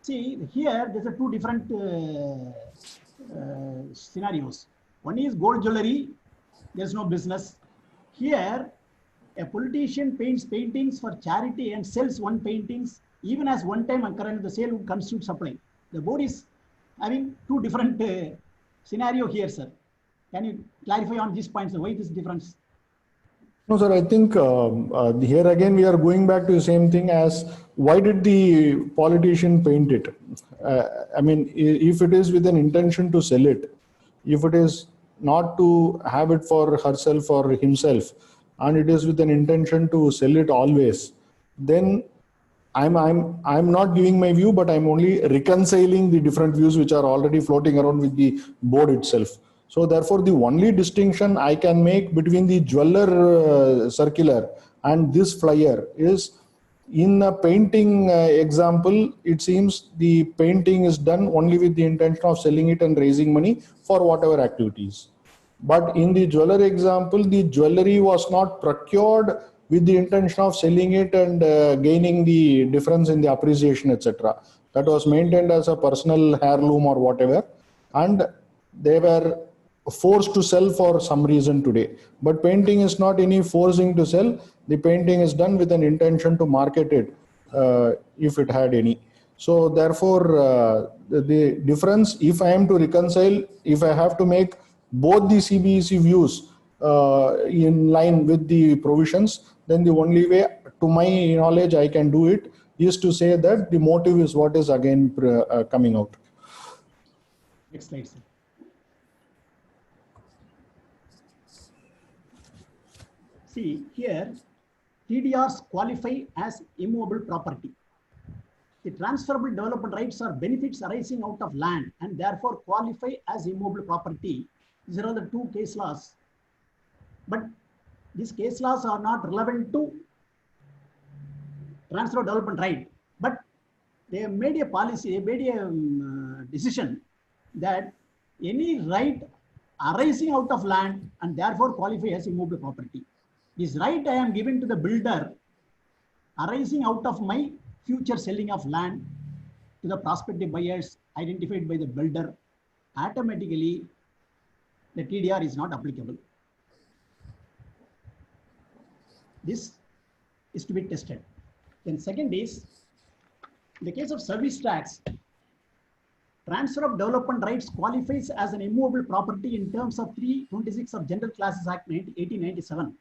See, here there's a two different scenarios. One is gold jewelry, there's no business. Here, a politician paints paintings for charity and sells one paintings, even as one-time occurrence, the sale would constitute supply. The board is having two different scenario here, sir. Can you clarify on these points, why this difference? No, sir, I think here again we are going back to the same thing as why did the politician paint it? I mean, if it is with an intention to sell it, if it is not to have it for herself or himself, and it is with an intention to sell it always, then I'm not giving my view, but I'm only reconciling the different views which are already floating around with the board itself. So therefore, the only distinction I can make between the jeweler circular and this flyer is, in a painting example, it seems the painting is done only with the intention of selling it and raising money for whatever activities. But in the jeweler example, the jewelry was not procured with the intention of selling it and gaining the difference in the appreciation, etc. That was maintained as a personal heirloom or whatever, and they were forced to sell for some reason today. But painting is not any forcing to sell. The painting is done with an intention to market it, if it had any. So therefore, the difference, if I am to reconcile, if I have to make both the CBSE views in line with the provisions, then the only way, to my knowledge, I can do it is to say that the motive is what is again coming out. Next slide, sir. See here, TDRs qualify as immovable property. The transferable development rights are benefits arising out of land and therefore qualify as immovable property. These are the two case laws. But these case laws are not relevant to transfer of development right. But they have made a policy, they made a decision that any right arising out of land and therefore qualify as immovable property. This right I am given to the builder arising out of my future selling of land to the prospective buyers identified by the builder, automatically the TDR is not applicable. This is to be tested. Then second is, in the case of service tax, transfer of development rights qualifies as an immovable property in terms of 326 of General Classes Act 1897.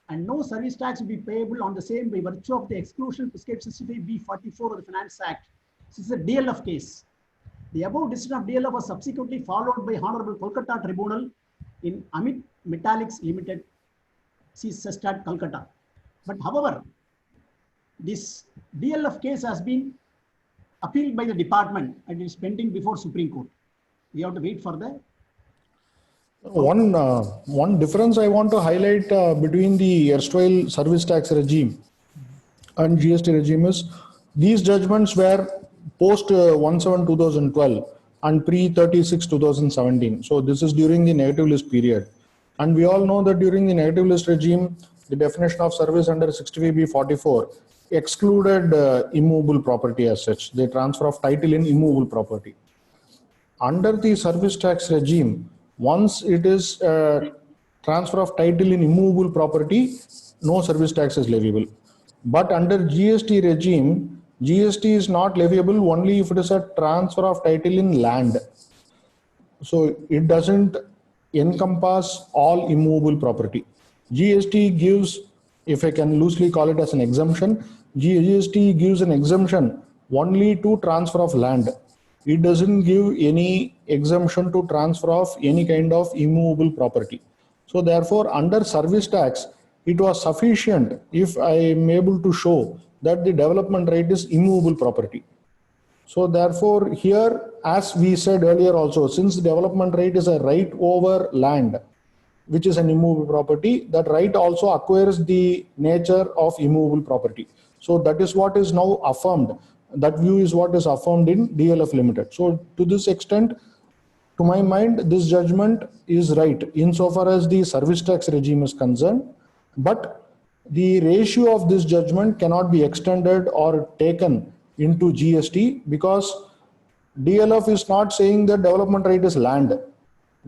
And no service tax will be payable on the same by virtue of the exclusion prescribed 65B44 of the Finance Act. This is a DLF case. The above decision of DLF was subsequently followed by Honorable Kolkata Tribunal in Amit Metallics Limited, Sestat, Kolkata. But however, this DLF case has been appealed by the department and is pending before Supreme Court. We have to wait for the One difference I want to highlight between the erstwhile service tax regime and GST regime is these judgments were post 1/7/2012 and pre 36/2017. So this is during the negative list period. And we all know that during the negative list regime, the definition of service under 65B44 excluded immovable property as such, the transfer of title in immovable property. Under the service tax regime, once it is transfer of title in immovable property, no service tax is leviable. But under GST regime, GST is not leviable only if it is a transfer of title in land. So it doesn't encompass all immovable property. GST gives if I can loosely call it as an exemption, GST gives an exemption only to transfer of land. It doesn't give any exemption to transfer of any kind of immovable property. So therefore, under service tax, it was sufficient if I am able to show that the development right is immovable property. So therefore, here, as we said earlier also, since development right is a right over land, which is an immovable property, that right also acquires the nature of immovable property. So that is what is now affirmed. That view is what is affirmed in DLF Limited. So to this extent, to my mind, this judgment is right insofar as the service tax regime is concerned, but the ratio of this judgment cannot be extended or taken into GST because DLF is not saying that development right is land.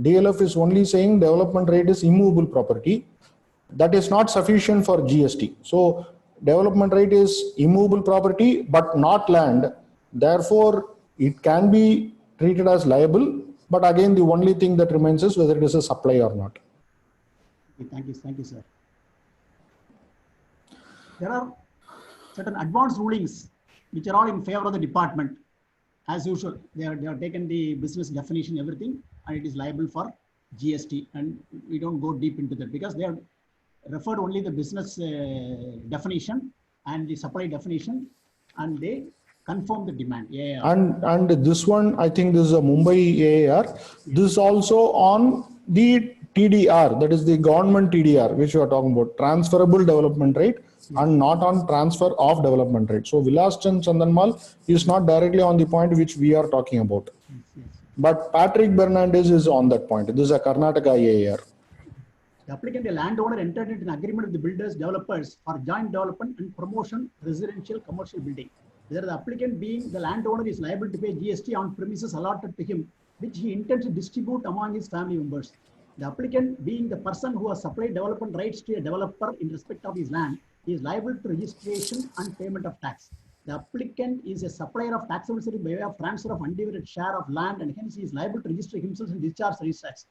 DLF is only saying development right is immovable property. That is not sufficient for GST. So development right is immovable property but not land. Therefore, it can be treated as liable. But again, the only thing that remains is whether it is a supply or not. Thank you, sir. There are certain advanced rulings which are all in favor of the department. As usual, they have taken the business definition, everything, and it is liable for GST. And we don't go deep into that because they have referred only the business definition and the supply definition, and they confirm the demand. Yeah. And this one, I think this is a Mumbai AAR. This is also on the TDR, that is the government TDR, which you are talking about, transferable development rate, and not on transfer of development rate. So Vilas Chand Chandanmal is not directly on the point which we are talking about. But Patrick Bernandes is on that point. This is a Karnataka AAR. The applicant, a landowner, entered into an agreement with the builders, developers for joint development and promotion residential commercial building. Whether the applicant, being the landowner, is liable to pay GST on premises allotted to him, which he intends to distribute among his family members. The applicant, being the person who has supplied development rights to a developer in respect of his land, is liable to registration and payment of tax. The applicant is a supplier of taxable security by way of transfer of undivided share of land, and hence he is liable to register himself and discharge service tax.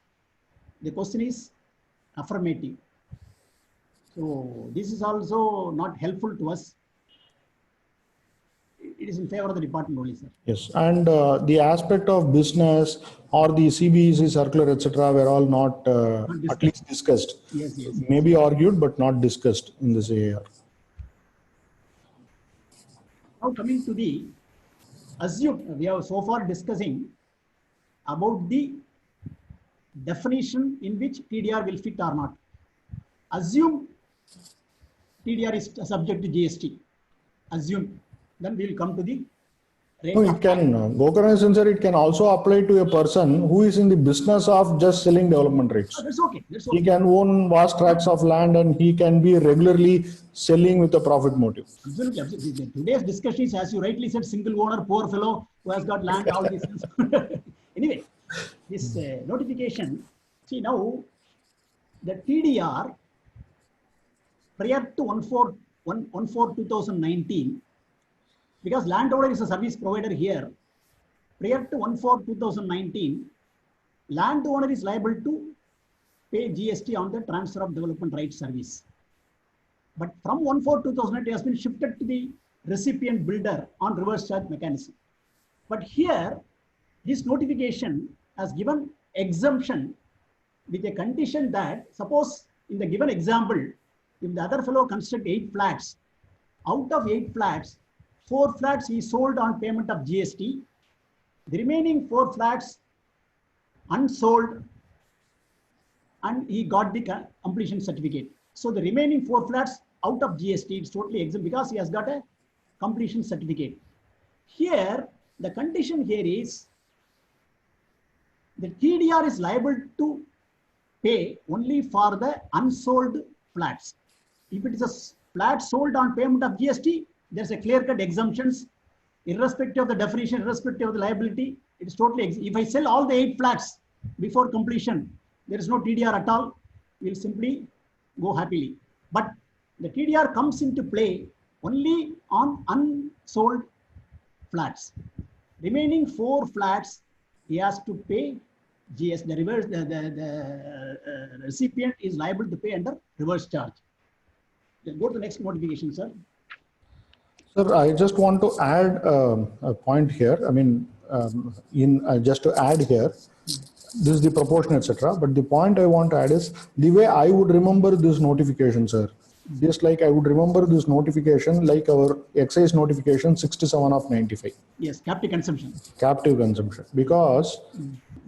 The question is affirmative. So this is also not helpful to us. It is in favor of the department only, sir. Yes, and the aspect of business or the CBEC circular, etc., were all not at least discussed. Yes. Maybe argued, but not discussed in this AAR. Now coming to the assume, we have so far discussing about the definition in which TDR will fit or not. Assume TDR is subject to GST. Assume. Then we will come to the rate. No, it can, Gokarna sir, it can also apply to a person who is in the business of just selling development rates. That's okay. He can own vast tracts of land and he can be regularly selling with a profit motive. Absolutely. Today's discussion is, as you rightly said, single owner, poor fellow who has got land, all these things. Anyway, this notification, see now, the TDR prior to 1/4/2019, because landowner is a service provider here, prior to 1/4/2019, landowner is liable to pay GST on the transfer of development rights service. But from 1/4/2019, it has been shifted to the recipient builder on reverse charge mechanism. But here, this notification has given exemption with a condition that, suppose in the given example, if the other fellow construct 8 flats, out of 8 flats, 4 flats he sold on payment of GST, the remaining 4 flats unsold, and he got the completion certificate. So the remaining 4 flats out of GST is totally exempt because he has got a completion certificate. Here, the condition here is the TDR is liable to pay only for the unsold flats. If it is a flat sold on payment of GST, there's a clear-cut exemptions, irrespective of the definition, irrespective of the liability. It is totally if I sell all the 8 flats before completion, there is no TDR at all. We'll simply go happily. But the TDR comes into play only on unsold flats. Remaining 4 flats, he has to pay GST. The reverse, the recipient is liable to pay under reverse charge. Go to the next notification, sir. Sir, I just want to add a point here. I mean, just to add here, this is the proportion, etc. But the point I want to add is the way I would remember this notification, sir. Just like I would remember this notification, like our excise notification 67 of 95. Yes, captive consumption. Captive consumption, because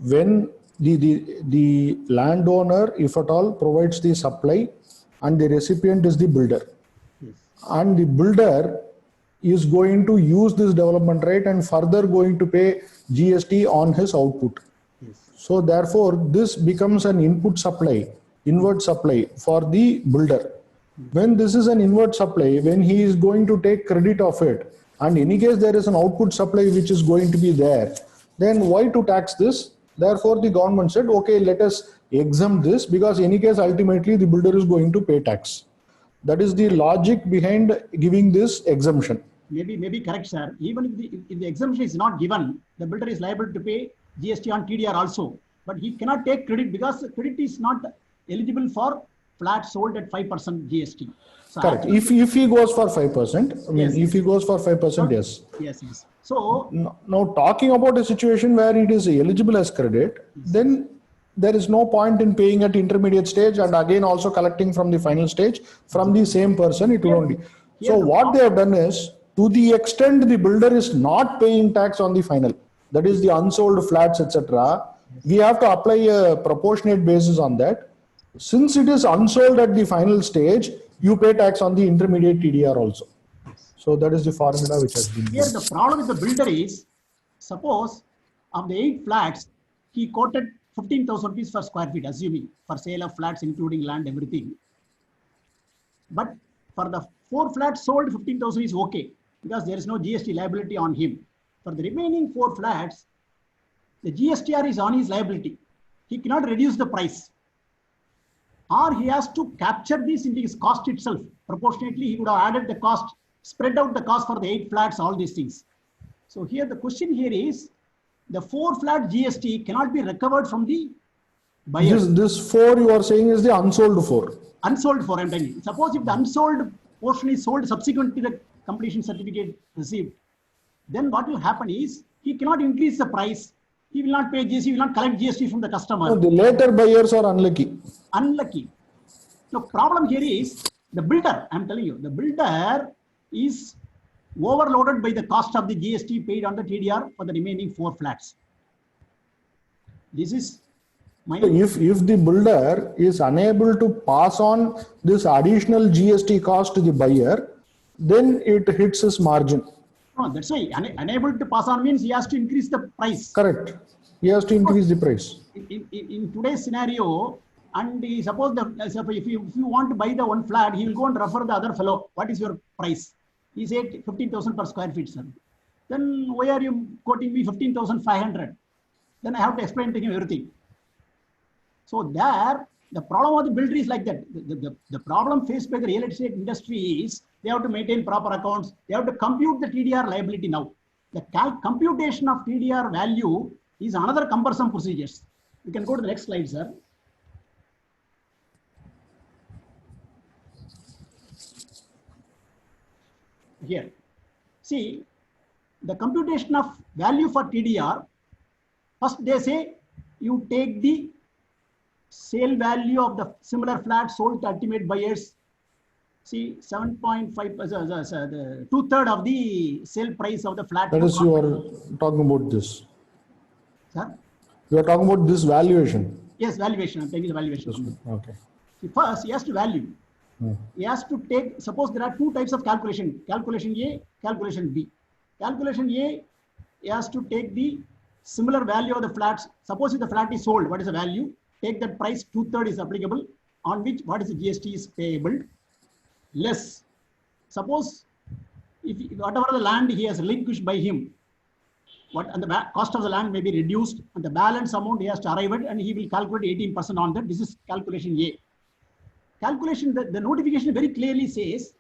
when the landowner, if at all, provides the supply and the recipient is the builder, Yes. and the builder is going to use this development right and further going to pay GST on his output. Yes. So therefore, this becomes an input supply, inward supply for the builder. When this is an inward supply, when he is going to take credit of it, and in any case there is an output supply which is going to be there, then why to tax this? Therefore, the government said, okay, let us exempt this, because in any case, ultimately the builder is going to pay tax. That is the logic behind giving this exemption. Maybe correct, sir. Even if the exemption is not given, the builder is liable to pay GST on TDR also. But he cannot take credit because credit is not eligible for flats sold at 5% GST. So Correct. If he goes for 5%, I mean, Yes. if he goes for 5%, yes. Yes. So Now, talking about a situation where it is eligible as credit, then there is no point in paying at intermediate stage and again also collecting from the final stage from the same person. It will only. So what they have done is, to the extent the builder is not paying tax on the final, that is the unsold flats, etc., we have to apply a proportionate basis on that. Since it is unsold at the final stage, you pay tax on the intermediate TDR also. So that is the formula which has been here used. the problem with the builder is, suppose of the 8 flats, he quoted 15,000 rupees per square feet, assuming for sale of flats, including land, everything. But for the 4 flats sold, 15,000 is okay, because there is no GST liability on him. For the remaining 4 flats, the GSTR is on his liability. He cannot reduce the price. Or he has to capture this into his cost itself. Proportionately, he would have added the cost, spread out the cost for the 8 flats, all these things. So here the question here is, the 4 flat GST cannot be recovered from the buyer. This 4 you are saying is the unsold 4. Unsold 4, I'm telling you. Suppose if the unsold portion is sold subsequent to the completion certificate received, then what will happen is, he cannot increase the price. He will not pay GST, he will not collect GST from the customer. No, the later buyers are unlucky. Unlucky. The problem here is the builder, I'm telling you, the builder is overloaded by the cost of the GST paid on the TDR for the remaining 4 flats. This is my... If the builder is unable to pass on this additional GST cost to the buyer, then it hits his margin. No, that's why unable to pass on means he has to increase the price. Correct. He has to increase the price. In today's scenario, and suppose if you want to buy the 1 flat, he will go and refer the other fellow. What is your price? He said 15,000 per square feet, sir. Then why are you quoting me 15,500? Then I have to explain to him everything. So there, the problem of the builder is like that. The problem faced by the real estate industry is they have to maintain proper accounts. They have to compute the TDR liability now. The computation of TDR value is another cumbersome procedures. We can go to the next slide, sir. Here, see the computation of value for TDR. First, they say you take the sale value of the similar flat sold to ultimate buyers. See, 7.5%, the 2/3 of the sale price of the flat. That is, you are talking about this. Sir? You are talking about this valuation. Yes, valuation. I'm taking the valuation. Okay. See, first, he has to value. He has to take, suppose there are 2 types of calculation. Calculation A, calculation B. Calculation A, he has to take the similar value of the flats. Suppose if the flat is sold, what is the value? Take that price, 2/3 is applicable, on which what is the GST is payable, less. Suppose if whatever the land he has relinquished by him, and the cost of the land may be reduced, and the balance amount he has to arrive at, and he will calculate 18% on that. This is calculation A. Calculation, the notification very clearly says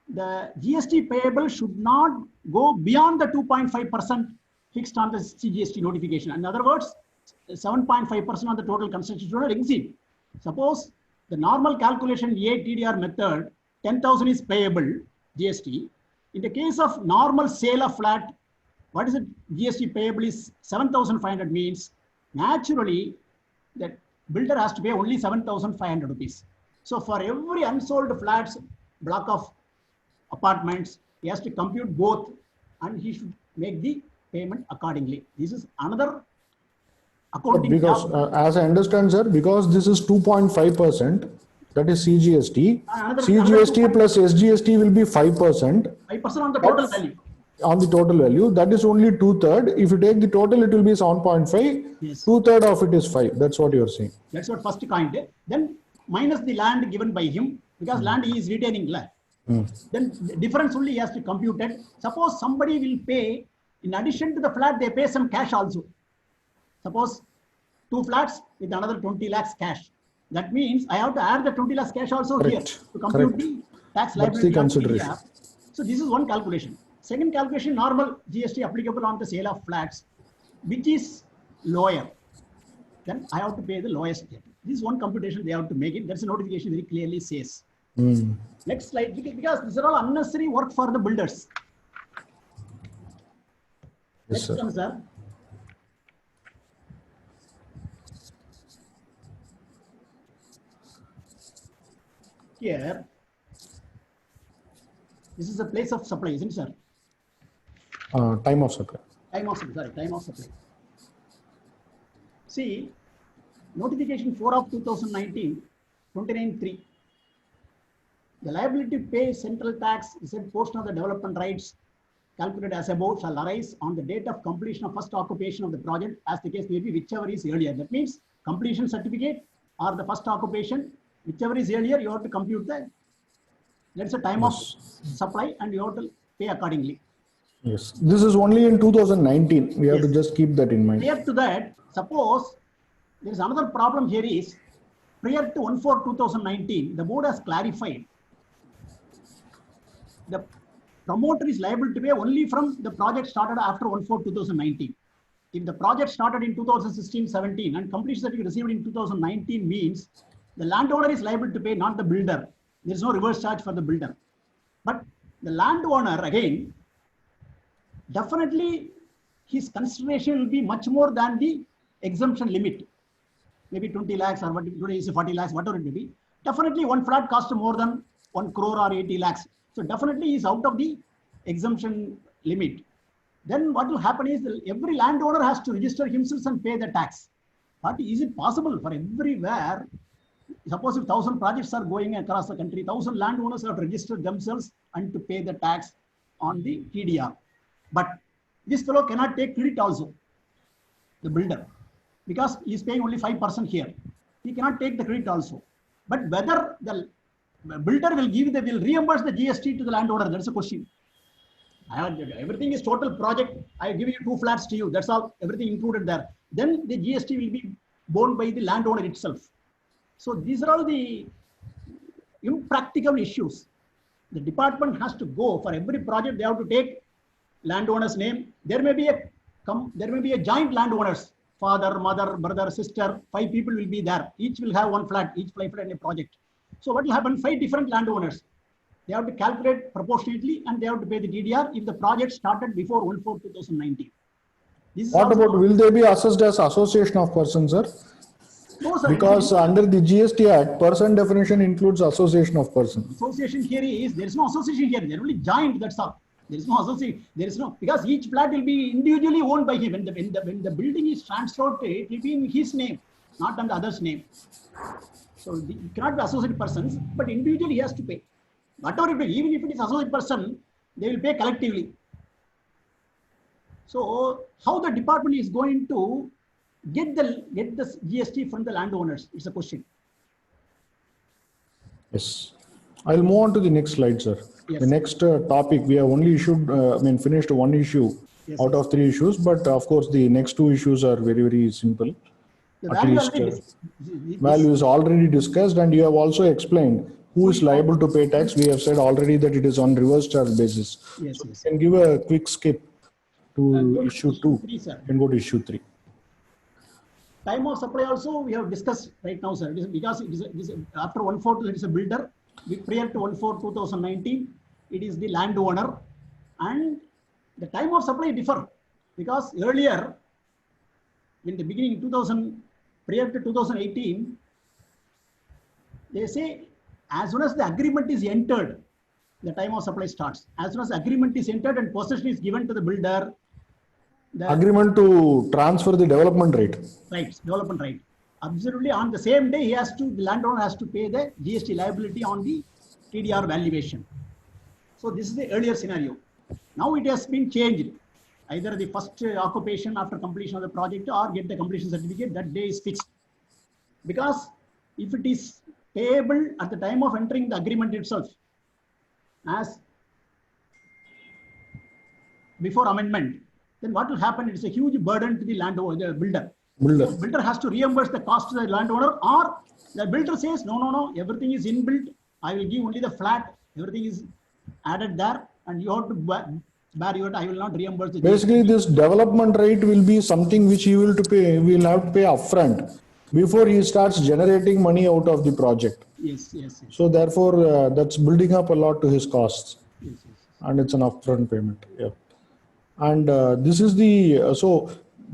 the GST payable should not go beyond the 2.5% fixed on the CGST notification. In other words, 7.5% of the total construction should not exceed. Suppose the normal calculation A TDR method 10,000 is payable GST. In the case of normal sale of flat, what is it? GST payable is 7,500 means naturally that builder has to pay only 7,500 rupees. So for every unsold flats, block of apartments, he has to compute both and he should make the payment accordingly. This is another accounting Because job. as I understand, sir, because this is 2.5%, that is CGST. Another CGST plus SGST will be 5%. 5% on the total value. On the total value, that is only 2/3. If you take the total, it will be 7.5. Yes. 2/3 of it is 5. That's what you are saying. That's what first coined. Then minus the land given by him, because land he is retaining land. Then the difference only he has to compute it. Suppose somebody will pay, in addition to the flat, they pay some cash also. Suppose 2 flats with another 20 lakhs cash. That means I have to add the 20 lakhs cash also Correct. here to compute the tax liability. That's the consideration. on TDR. So this is one calculation. Second calculation, normal GST applicable on the sale of flats, which is lower. Then I have to pay the lowest rate. This is one computation they have to make it. That's a notification very clearly says. Next slide, because these are all unnecessary work for the builders. Yes, Next sir. one, sir. Here, this is a place of supply, isn't it, sir? Time of supply. Time of supply, sorry, time of supply. See, notification 4 of 2019, 29.3. The liability to pay central tax is a portion of the development rights calculated as above shall arise on the date of completion of first occupation of the project, as the case may be, whichever is earlier. That means completion certificate or the first occupation, whichever is earlier, you have to compute that. That's a time of supply and you have to pay accordingly. Yes. This is only in 2019. We have to Yes. just keep that in mind. Prior to that, suppose there is another problem here is, prior to 1/4/2019, the board has clarified the promoter is liable to pay only from the project started after 1/4/2019. If the project started in 2016-17 and completion certificate received in 2019 means the landowner is liable to pay, not the builder. There is no reverse charge for the builder. But the landowner, again, definitely his consideration will be much more than the exemption limit. Maybe 20 lakhs or what today is 40 lakhs, whatever it may be. Definitely one flat costs more than 1 crore or 80 lakhs. So definitely he's out of the exemption limit. Then what will happen is that every landowner has to register himself and pay the tax. But is it possible for everywhere? Suppose if 1,000 projects are going across the country, 1,000 landowners have to register themselves and to pay the tax on the TDR. But this fellow cannot take credit also, the builder, because he is paying only 5% here. He cannot take the credit also. But whether the builder will reimburse the GST to the landowner, that's a question. Everything is total project. I give you 2 flats to you. That's all, everything included there. Then the GST will be borne by the landowner itself. So these are all the impractical issues. The department has to go for every project. They have to take landowner's name. There may be a joint landowners, father, mother, brother, sister. 5 people will be there. Each will have 1 flat. Each flat in a project. So what will happen? 5 different landowners. They have to calculate proportionately and they have to pay the TDR if the project started before 1/4/2019. What about, will they be assessed as association of persons, sir? No, sir. Because under the GST Act, person definition includes association of persons. Association here is, there is no association here. They are only joint, that's all. There is no association. There is no, because each flat will be individually owned by him. When the building is transferred to it will be in his name, not on the other's name. So it cannot be associated persons, but individually he has to pay. Whatever it is, even if it is associate person, they will pay collectively. So how the department is going to get the GST from the landowners? It's a question. Yes. I'll move on to the next slide, sir. Yes. The next topic, we have only issued, finished 1 issue Yes, out of 3 issues, but of course the next 2 issues are very, very simple. The At value least already value is already discussed, and you have also explained who is liable to pay tax. We have said already that it is on reverse charge basis. Yes, So yes. you can give a quick skip to issue 2 3, sir. and go to issue 3. Time of supply also we have discussed right now, sir. It is because it is after 1/4 it is a builder. Prior to 1/4/2019, it is the landowner, and the time of supply differ, because earlier, in the beginning 2000, prior to 2018, they say as soon as the agreement is entered, the time of supply starts. As soon as the agreement is entered and possession is given to the builder, the Agreement to transfer the development rate. rights, development right. Absolutely, on the same day, the landowner has to pay the GST liability on the TDR valuation. So this is the earlier scenario. Now it has been changed. Either the first occupation after completion of the project or get the completion certificate, that day is fixed. Because if it is payable at the time of entering the agreement itself, as before amendment, then what will happen? It's a huge burden to the landowner, the builder. Builder. So builder has to reimburse the cost to the landowner, or the builder says, no, everything is inbuilt. I will give only the flat. Everything is added there, and you have to bear your. I will not reimburse the. Basically, this development rate will be something which he will will have to pay upfront before he starts generating money out of the project. Yes. So therefore, that's building up a lot to his costs, Yes. and it's an upfront payment. Yeah. And this is the so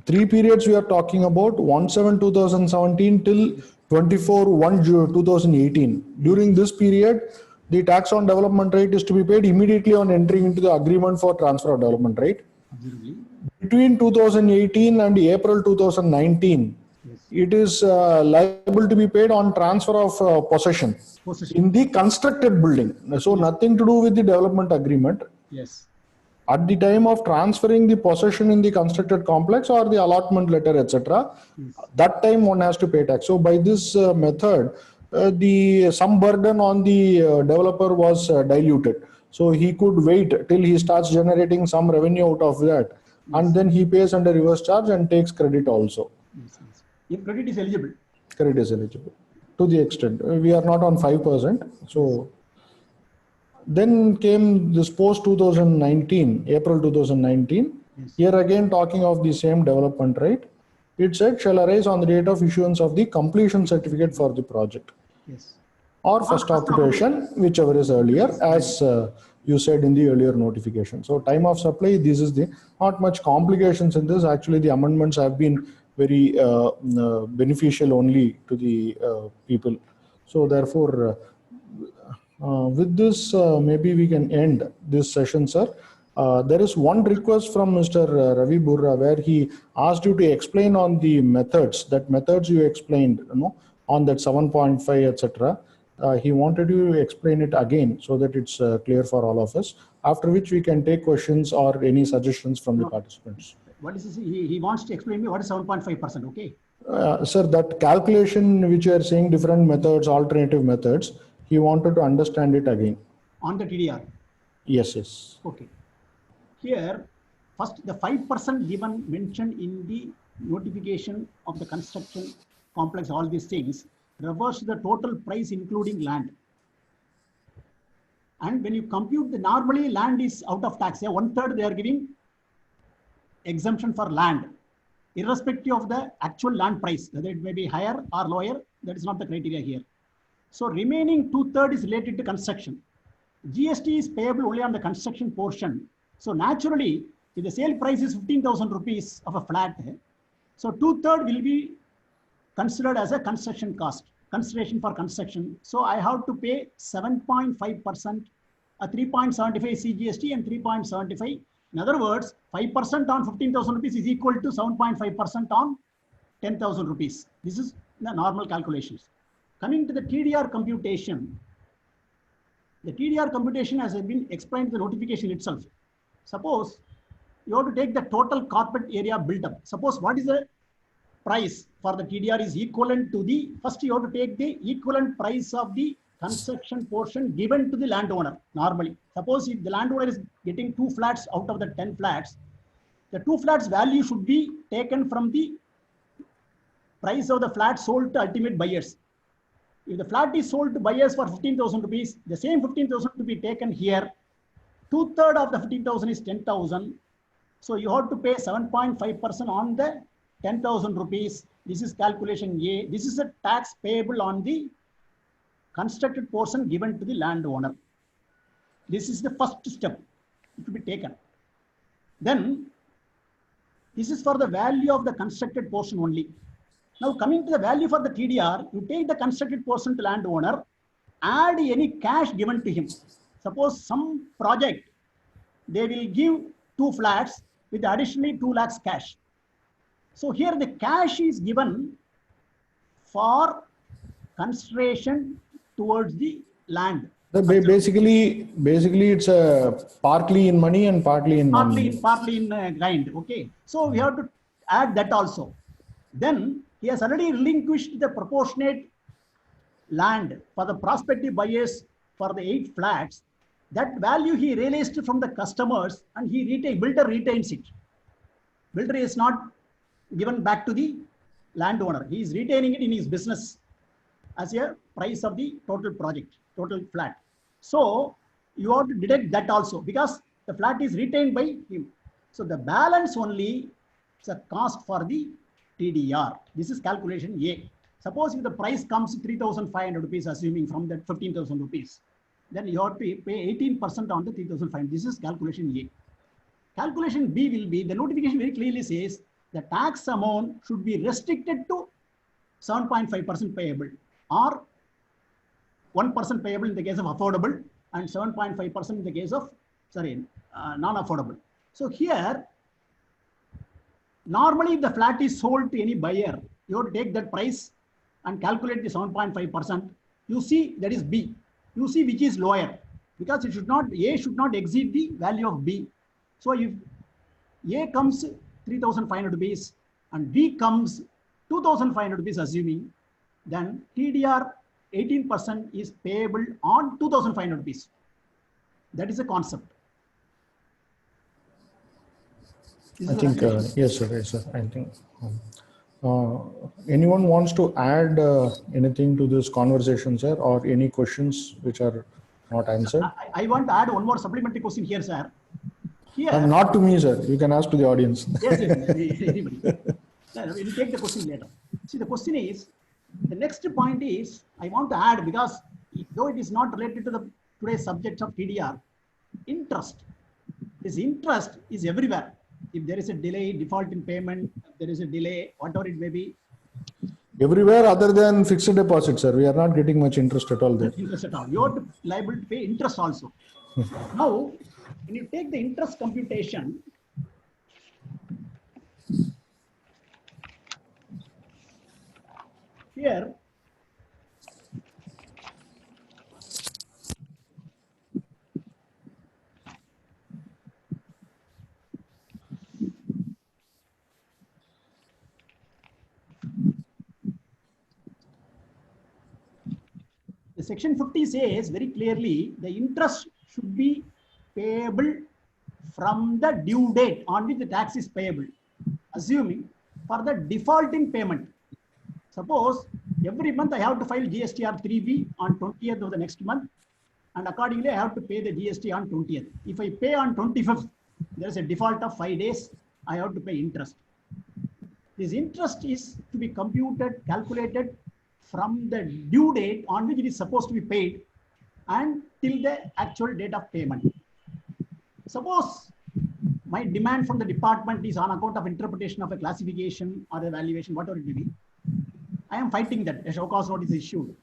3 periods we are talking about: 1/7/2017 till 24/1/2018. During this period, the tax on development rate is to be paid immediately on entering into the agreement for transfer of development rate. Absolutely. Between 2018 and April 2019, Yes. it is liable to be paid on transfer of possession in the constructed building. So nothing to do with the development agreement. Yes. At the time of transferring the possession in the constructed complex or the allotment letter, etc., that time one has to pay tax. So by this method, some burden on the developer was diluted. So he could wait till he starts generating some revenue out of that, and then he pays under reverse charge and takes credit also. Yes. If credit is eligible. Credit is eligible to the extent we are not on 5%. So then came this post 2019, April 2019. Yes. Here again talking of the same development rate. It said shall arise on the date of issuance of the completion certificate for the project, Yes. or first occupation, whichever is earlier, as you said in the earlier notification. So time of supply, this is the not much complications in this. Actually, the amendments have been very beneficial only to the people. So therefore, with this, maybe we can end this session, sir. There is one request from Mr. Ravi Burra where he asked you to explain on the methods, that methods you explained, on that 7.5, etc. He wanted you to explain it again so that it's clear for all of us, after which we can take questions or any suggestions from the participants. What is this? He wants to explain me what is 7.5%, okay? Sir, that calculation which you are saying, different methods, alternative methods, he wanted to understand it again. On the TDR. Yes. Okay. Here, first the 5% given mentioned in the notification of the construction complex, all these things, refers to the total price including land. And when you compute the normally land is out of tax, 1/3 they are giving exemption for land, irrespective of the actual land price, whether it may be higher or lower, that is not the criteria here. So remaining 2/3 is related to construction. GST is payable only on the construction portion. So naturally, if the sale price is 15,000 rupees of a flat, so 2/3 will be considered as a construction cost, consideration for construction. So I have to pay 7.5%, 3.75 CGST and 3.75. In other words, 5% on 15,000 rupees is equal to 7.5% on 10,000 rupees. This is the normal calculations. Coming to the TDR computation, the TDR computation has been explained in the notification itself. Suppose you have to take the total carpet area built up. Suppose what is the price for the TDR is equivalent to the, first you have to take the equivalent price of the construction portion given to the landowner normally. Suppose if the landowner is getting 2 flats out of the 10 flats, the 2 flats value should be taken from the price of the flat sold to ultimate buyers. If the flat is sold to buyers for 15,000 rupees, the same 15,000 to be taken here. 2/3 of the 15,000 is 10,000. So you have to pay 7.5% on the 10,000 rupees. This is calculation A. This is a tax payable on the constructed portion given to the landowner. This is the first step to be taken. Then this is for the value of the constructed portion only. Now coming to the value for the TDR, you take the constructed portion to landowner, add any cash given to him. Suppose some project, they will give 2 flats with additionally 2 lakhs cash. So here the cash is given for consideration towards the land. Basically, it's partly in money and partly in partly in kind. Okay, so we have to add that also. Then he has already relinquished the proportionate land for the prospective buyers for the 8 flats. That value he realized from the customers, and builder retains it. Builder is not given back to the landowner. He is retaining it in his business as a price of the total project, total flat. So you have to deduct that also because the flat is retained by him. So the balance only is a cost for the TDR. This is calculation A. Suppose if the price comes 3,500 rupees, assuming from that 15,000 rupees, then you have to pay 18% on the 3,500. This is calculation A. Calculation B will be, the notification very clearly says the tax amount should be restricted to 7.5% payable or 1% payable in the case of affordable and 7.5% in the case of, non-affordable. So here, normally if the flat is sold to any buyer, you have to take that price and calculate the 7.5%. You see that is B. You see which is lower because it should not, A should not exceed the value of B. So if A comes 3,500 rupees and B comes 2,500 rupees assuming, then TDR 18% is payable on 2,500 rupees. That is a concept. I think, yes, sir. I think. Anyone wants to add anything to this conversation, sir, or any questions which are not answered? I want to add one more supplementary question here, sir. Here, not to me, sir. You can ask to the audience. Yes, anybody. We'll take the question later. See, the question is, the next point is, I want to add, because though it is not related to the today's subject of TDR, interest. This interest is everywhere. If there is a delay, default in payment, there is a delay, whatever it may be. Everywhere other than fixed deposit, sir. We are not getting much interest at all there. Interest at all. You are liable to pay interest also. Now, when you take the interest computation, here, the section 50 says very clearly the interest should be payable from the due date on which the tax is payable, assuming for the default in payment. Suppose every month I have to file GSTR 3B on 20th of the next month, and accordingly I have to pay the GST on 20th. If I pay on 25th, there is a default of 5 days, I have to pay interest. This interest is to be computed, calculated from the due date on which it is supposed to be paid and till the actual date of payment. Suppose my demand from the department is on account of interpretation of a classification or a valuation, whatever it may be. I am fighting that a show cause notice is issued.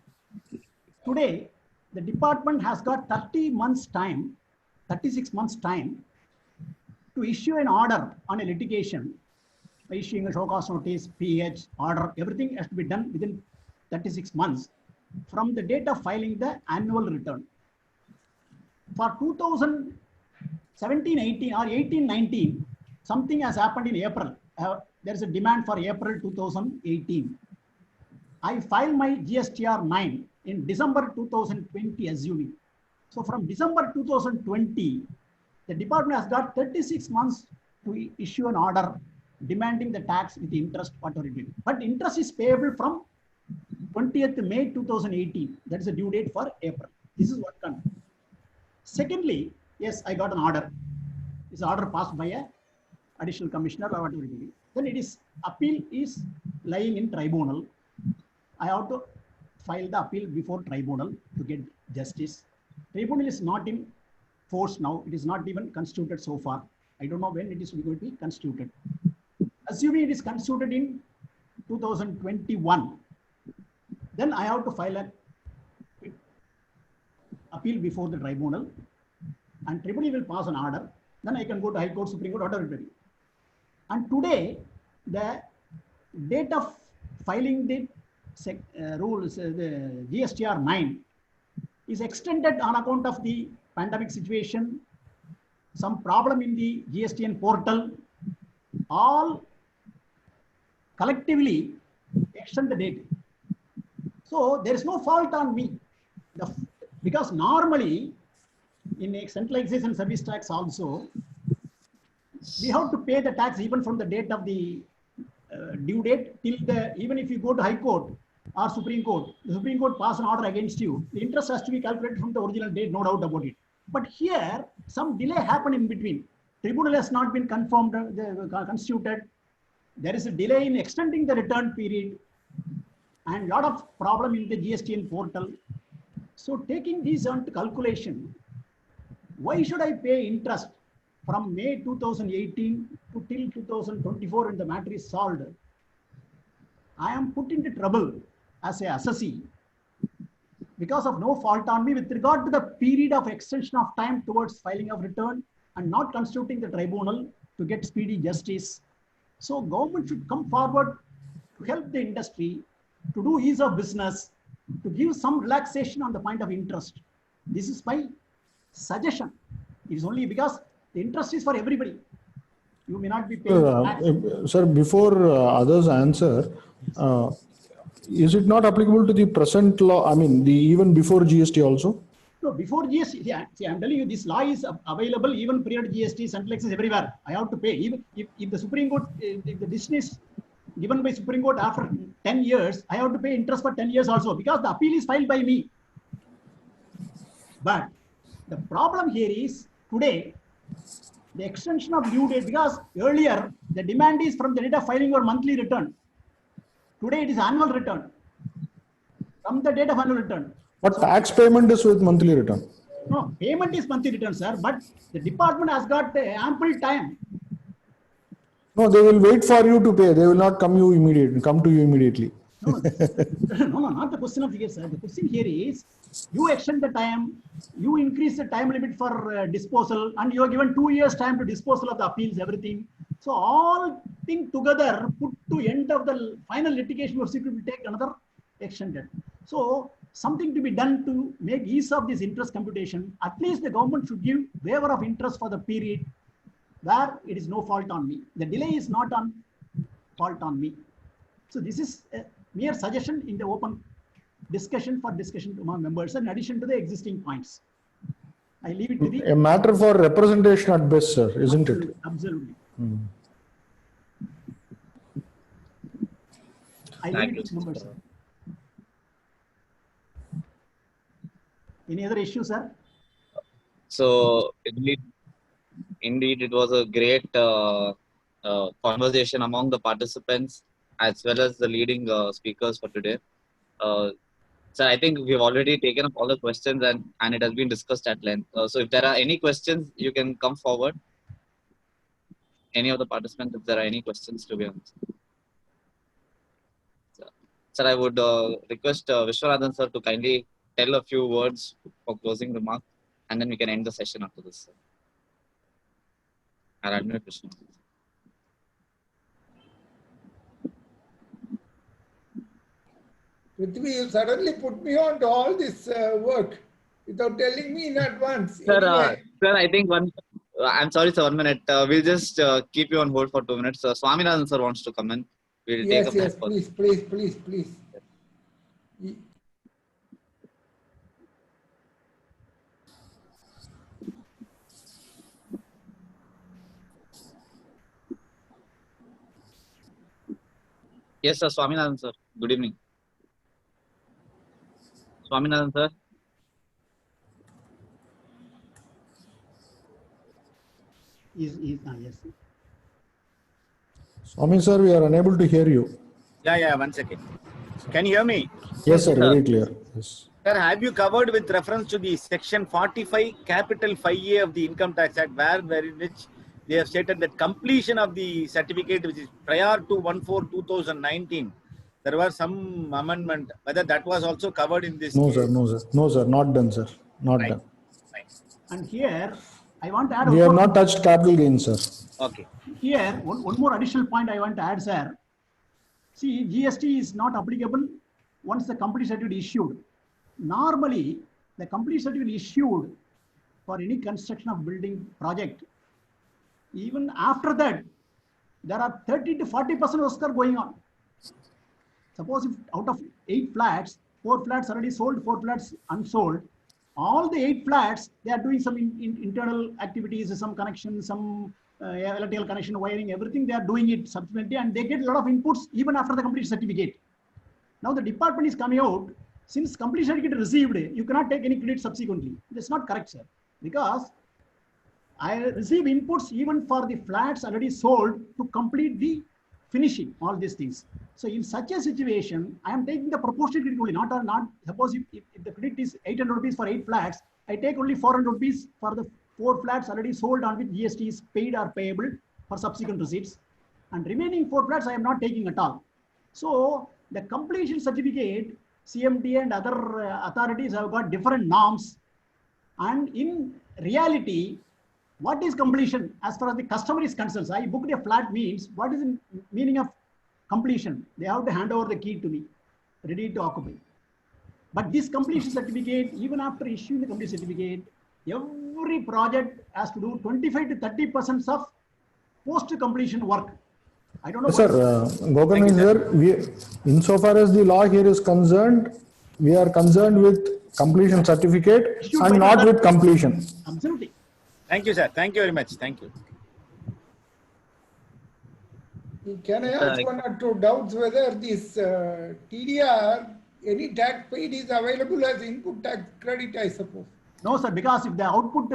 Today, the department has got 30 months time, 36 months time to issue an order on a litigation by issuing a show cause notice, PH, order, everything has to be done within 36 months from the date of filing the annual return. For 2017-18 or 18-19, something has happened in April. There is a demand for April 2018. I filed my GSTR 9 in December 2020, assuming. So from December 2020, the department has got 36 months to issue an order demanding the tax with interest, whatever it will be. But interest is payable from 20th May 2018. That is the due date for April. This is what comes. Secondly, yes, I got an order. This order passed by a additional commissioner or whatever it will be. Then it is appeal is lying in tribunal. I have to file the appeal before tribunal to get justice. Tribunal is not in force now. It is not even constituted so far. I don't know when it is going to be constituted. Assuming it is constituted in 2021, then I have to file an appeal before the tribunal, and tribunal will pass an order. Then I can go to High Court, Supreme Court, whatever it may be. And today, the date of filing the rules, the GSTR 9, is extended on account of the pandemic situation, some problem in the GSTN portal, all collectively extend the date. So there is no fault on me, because normally in a central excise and service tax also, we have to pay the tax even from the date of the due date till even if you go to High Court or Supreme Court, the Supreme Court pass an order against you, the interest has to be calculated from the original date, no doubt about it. But here, some delay happened in between. Tribunal has not been confirmed, constituted. There is a delay in extending the return period and lot of problem in the GSTN portal. So taking these into calculation, why should I pay interest from May 2018 to till 2024 when the matter is solved? I am put into trouble as a assessee because of no fault on me with regard to the period of extension of time towards filing of return and not constituting the tribunal to get speedy justice. So government should come forward to help the industry, to do ease of business, to give some relaxation on the point of interest. This is my suggestion. It is only because the interest is for everybody. You may not be paying tax. Sir, before others answer, is it not applicable to the present law? I mean, even before GST also? No, before GST, yeah, see, I'm telling you, this law is available even prior to GST, central excise everywhere. I have to pay. Even if the Supreme Court, if the decision is given by Supreme Court after 10 years, I have to pay interest for 10 years also because the appeal is filed by me. But the problem here is today, the extension of due date, because earlier the demand is from the date of filing your monthly return. Today it is annual return. From the date of annual return. But tax payment is with monthly return. No, payment is monthly return, sir, but the department has got ample time. No, they will wait for you to pay. They will not come to you immediately. No, no, not the question of here, sir. The question here is, you extend the time, you increase the time limit for disposal, and you are given 2 years time to disposal of the appeals, everything. So all things together put to end of the final litigation of secret will take another extended. So something to be done to make ease of this interest computation. At least the government should give waiver of interest for the period where it is no fault on me. The delay is not on fault on me. So this is a mere suggestion in the open discussion among members in addition to the existing points. I leave it to the... A matter for representation at best, sir, isn't it? Absolutely. I leave it to members. Sir. Any other issues, sir? So indeed, it was a great conversation among the participants as well as the leading speakers for today. So I think we've already taken up all the questions and it has been discussed at length. So if there are any questions, you can come forward. Any of the participants, if there are any questions to be answered. Sir, I would request Vishwanathan sir to kindly tell a few words for closing remarks, and then we can end the session after this. Sir. I'll admit Vishwanathan. Prithvi, you suddenly put me on to all this work without telling me in advance. Sir, anyway. sir, I think I'm sorry, sir, 1 minute. We'll just keep you on hold for 2 minutes. Swaminathan sir wants to come in. We'll Yes, take up please. Yes, sir, Swaminathan sir. Good evening. Swaminathan sir. Yes. Swami sir, we are unable to hear you. Yeah, 1 second. Can you hear me? Yes, sir. Very clear. Yes. Sir, have you covered with reference to the section 45, capital 5A of the Income Tax Act, where in which they have stated that completion of the certificate, which is prior to 1/4/2019, there was some amendment. Whether that was also covered in this No, case? sir. No, sir. No, sir. Not done, sir. Not Right. done. Right. And here, I want to add We one have more. not touched capital gains, sir. Okay. Here, one more additional point I want to add, sir. See, GST is not applicable once the complete certificate is issued. Normally, the complete certificate issued for any construction of building project, even after that, there are 30 to 40% Oscar going on. Suppose if out of 8 flats, 4 flats already sold, 4 flats unsold, all the 8 flats, they are doing some internal activities, some connection, some electrical connection, wiring, everything, they are doing it subsequently, and they get a lot of inputs even after the complete certificate. Now the department is coming out, since complete certificate received, you cannot take any credit subsequently. That's not correct, sir, because I receive inputs even for the flats already sold to complete the finishing, all these things. So in such a situation, I am taking the proportionate credit only, not suppose if the credit is 800 rupees for 8 flats, I take only 400 rupees for the 4 flats already sold on which GST is paid or payable for subsequent receipts. And remaining 4 flats I am not taking at all. So the completion certificate, CMT and other authorities have got different norms. And in reality, what is completion as far as the customer is concerned? I booked a flat means, what is the meaning of completion? They have to hand over the key to me, ready to occupy. But this completion certificate, even after issuing the complete certificate, every project has to do 25 to 30% of post-completion work. I don't know. Yes, sir. Gokarnan, sir, insofar as the law here is concerned, we are concerned with completion certificate Issued and by not the- with completion. Absolutely. Thank you, sir. Thank you very much. Thank you. Can I ask one or two doubts whether this TDR, any tax paid is available as input tax credit, I suppose? No, sir, because if the output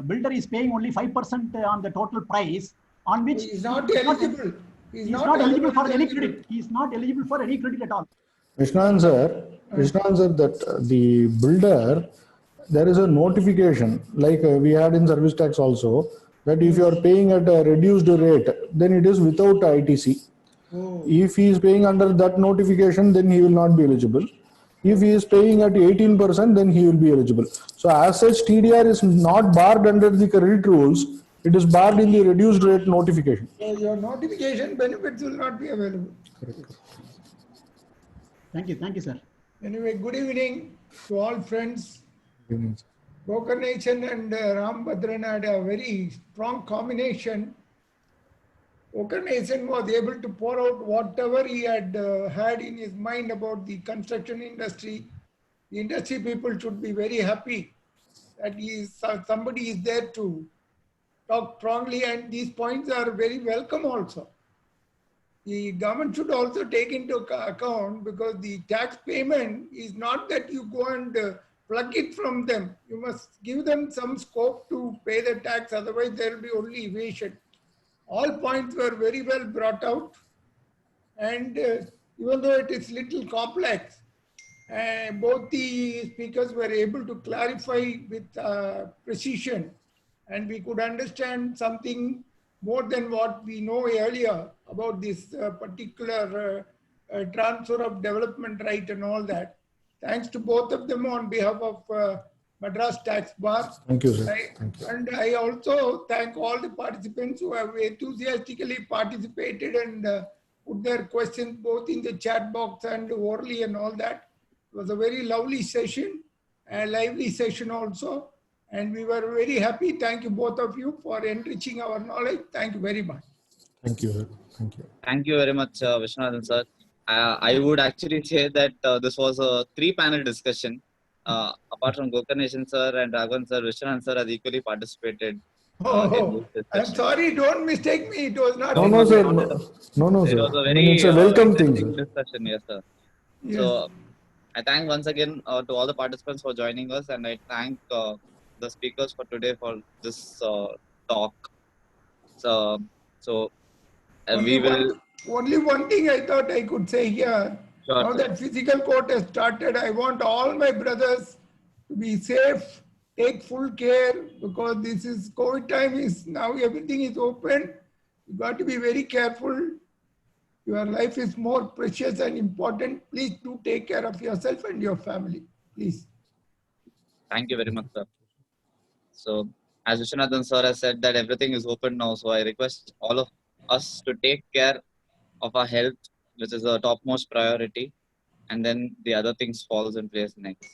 builder is paying only 5% on the total price, on which He is not eligible. He is not eligible for any credit. He is not eligible for any credit at all. Vishnan sir, that the builder, there is a notification like we had in service tax also, that if you are paying at a reduced rate, then it is without ITC. Oh. If he is paying under that notification, then he will not be eligible. If he is paying at 18%, then he will be eligible. So as such, TDR is not barred under the credit rules. It is barred in the reduced rate notification. So your notification benefits will not be available. Correct. Thank you, sir. Anyway, good evening to all friends. Gokarnation and Ram Bhadran had a very strong combination. Gokarnation was able to pour out whatever he had had in his mind about the construction industry. The industry people should be very happy that somebody is there to talk strongly, and these points are very welcome also. The government should also take into account, because the tax payment is not that you go and plug it from them. You must give them some scope to pay the tax, otherwise there will be only evasion. All points were very well brought out, and even though it is little complex, both the speakers were able to clarify with precision, and we could understand something more than what we know earlier about this particular transfer of development right and all that. Thanks to both of them on behalf of Madras Tax Bar. Thank you, sir. Thank you. And I also thank all the participants who have enthusiastically participated and put their questions both in the chat box and orally and all that. It was a very lovely session, a lively session also. And we were very happy. Thank you, both of you, for enriching our knowledge. Thank you very much. Thank you, sir. Thank you. Thank you very much, Vishwanathan sir. I would actually say that this was a 3-panel discussion. Apart from Gokarnation sir and Raghavan sir, Vishwanathan sir has equally participated. Oh, I'm sorry, don't mistake me. It was not. No, sir. No, It sir. was a I mean, very it's a welcome thing, interesting sir. discussion, yes, sir. Yes. So I thank once again to all the participants for joining us, and I thank the speakers for today for this talk. So we will. only one thing I thought I could say here. Sure, Now sir. that physical court has started, I want all my brothers to be safe, take full care, because this is COVID time, is now everything is open. You got to be very careful. Your life is more precious and important. Please do take care of yourself and your family. Please. Thank you very much, sir. So, as Vishwanathan sir has said that everything is open now, so I request all of us to take care of our health, which is the topmost priority, and then the other things falls in place next.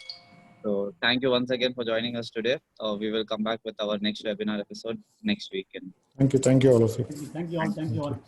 So, thank you once again for joining us today. We will come back with our next webinar episode next weekend. Thank you all of you. Thank you all. Thank you all.